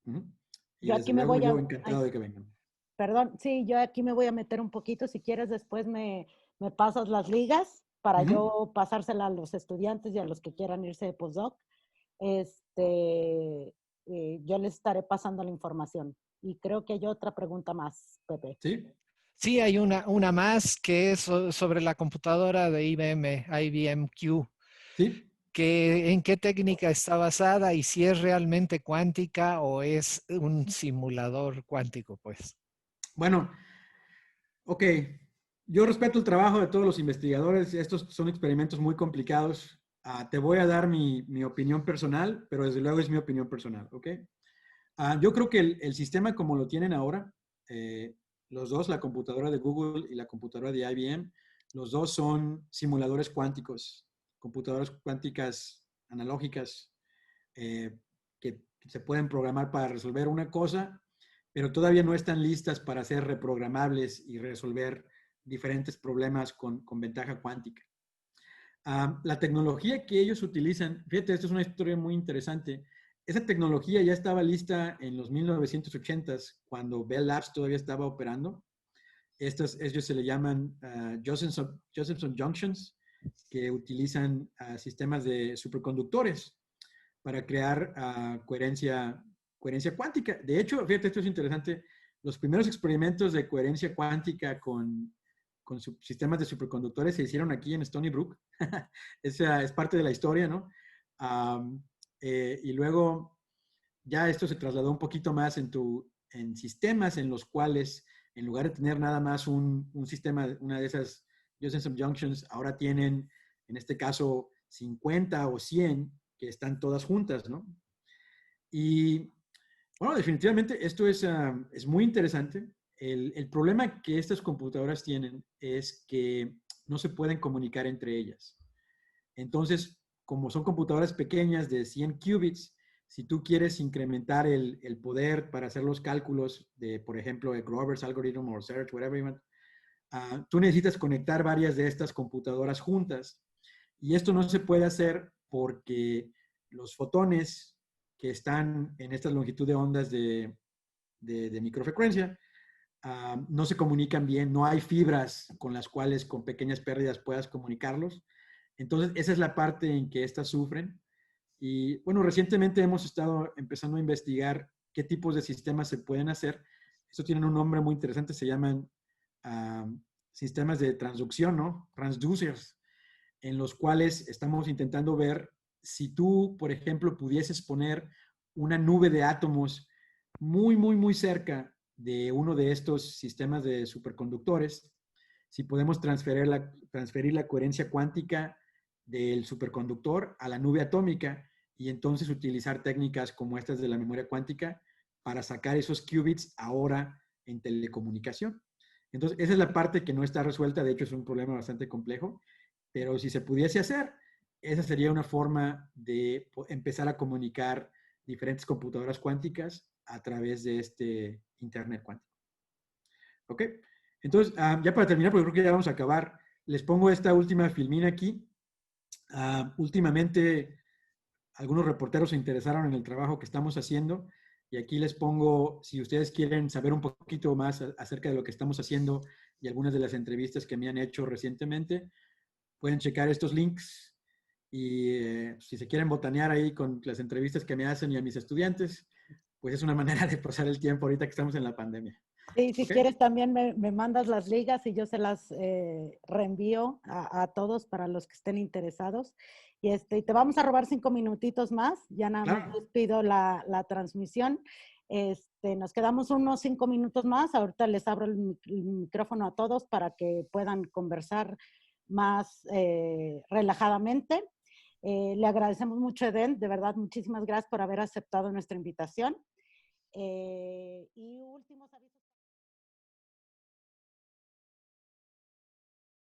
Y Yo desde aquí me luego voy a... yo encantado de que vengan. Perdón, sí, yo aquí me voy a meter un poquito. Si quieres, después me pasas las ligas para yo pasársela a los estudiantes y a los que quieran irse de postdoc. Yo les estaré pasando la información. Y creo que hay otra pregunta más, Pepe. Sí. Sí, hay una más que es sobre la computadora de IBM Q. Sí. ¿En qué técnica está basada y si es realmente cuántica o es un simulador cuántico, pues? Bueno, ok. Yo respeto el trabajo de todos los investigadores. Estos son experimentos muy complicados. Te voy a dar mi opinión personal, pero desde luego es mi opinión personal, ¿ok? Yo creo que el sistema como lo tienen ahora, los dos, la computadora de Google y la computadora de IBM, los dos son simuladores cuánticos, computadoras cuánticas analógicas que se pueden programar para resolver una cosa, pero todavía no están listas para ser reprogramables y resolver diferentes problemas con ventaja cuántica. La tecnología que ellos utilizan, fíjate, esto es una historia muy interesante. Esa tecnología ya estaba lista en los 1980s, cuando Bell Labs todavía estaba operando. Ellos se le llaman Josephson Junctions, que utilizan sistemas de superconductores para crear coherencia cuántica. De hecho, fíjate, esto es interesante. los primeros experimentos de coherencia cuántica con sistemas de superconductores se hicieron aquí en Stony Brook. Esa es parte de la historia, ¿no? Y luego ya esto se trasladó un poquito más en sistemas en los cuales, en lugar de tener nada más un sistema, una de esas Josephson Junctions, ahora tienen, en este caso, 50 o 100 que están todas juntas, ¿no? Y bueno, definitivamente esto es muy interesante. El problema que estas computadoras tienen es que no se pueden comunicar entre ellas. Entonces, como son computadoras pequeñas de 100 qubits, si tú quieres incrementar el poder para hacer los cálculos de, por ejemplo, el Grover's algorithm o search, whatever you want, tú necesitas conectar varias de estas computadoras juntas. Y esto no se puede hacer porque los fotones que están en esta longitud de ondas de microfrecuencia no se comunican bien, no hay fibras con las cuales con pequeñas pérdidas puedas comunicarlos. Entonces, esa es la parte en que estas sufren. Y bueno, recientemente hemos estado empezando a investigar qué tipos de sistemas se pueden hacer. Estos tienen un nombre muy interesante, se llaman sistemas de transducción, ¿no? Transducers, en los cuales estamos intentando ver si tú, por ejemplo, pudieses poner una nube de átomos muy, muy, muy cerca de uno de estos sistemas de superconductores, si podemos transferir la coherencia cuántica del superconductor a la nube atómica y entonces utilizar técnicas como estas de la memoria cuántica para sacar esos qubits ahora en telecomunicación. Entonces, esa es la parte que no está resuelta, de hecho es un problema bastante complejo, pero si se pudiese hacer, esa sería una forma de empezar a comunicar diferentes computadoras cuánticas a través de este Internet cuántico. ¿Ok? Entonces, ya para terminar, porque creo que ya vamos a acabar, les pongo esta última filmina aquí. Últimamente, algunos reporteros se interesaron en el trabajo que estamos haciendo y aquí les pongo, si ustedes quieren saber un poquito más acerca de lo que estamos haciendo y algunas de las entrevistas que me han hecho recientemente, pueden checar estos links y si se quieren botanear ahí con las entrevistas que me hacen y a mis estudiantes, pues es una manera de pasar el tiempo ahorita que estamos en la pandemia. Sí, si ¿Okay? quieres también me mandas las ligas y yo se las reenvío a todos para los que estén interesados. Y te vamos a robar 5 minutitos más, ya nada más les pido la transmisión. Nos quedamos unos 5 minutos más, ahorita les abro el micrófono a todos para que puedan conversar más relajadamente. Le agradecemos mucho, Eden, de verdad, muchísimas gracias por haber aceptado nuestra invitación. Y últimos avisos.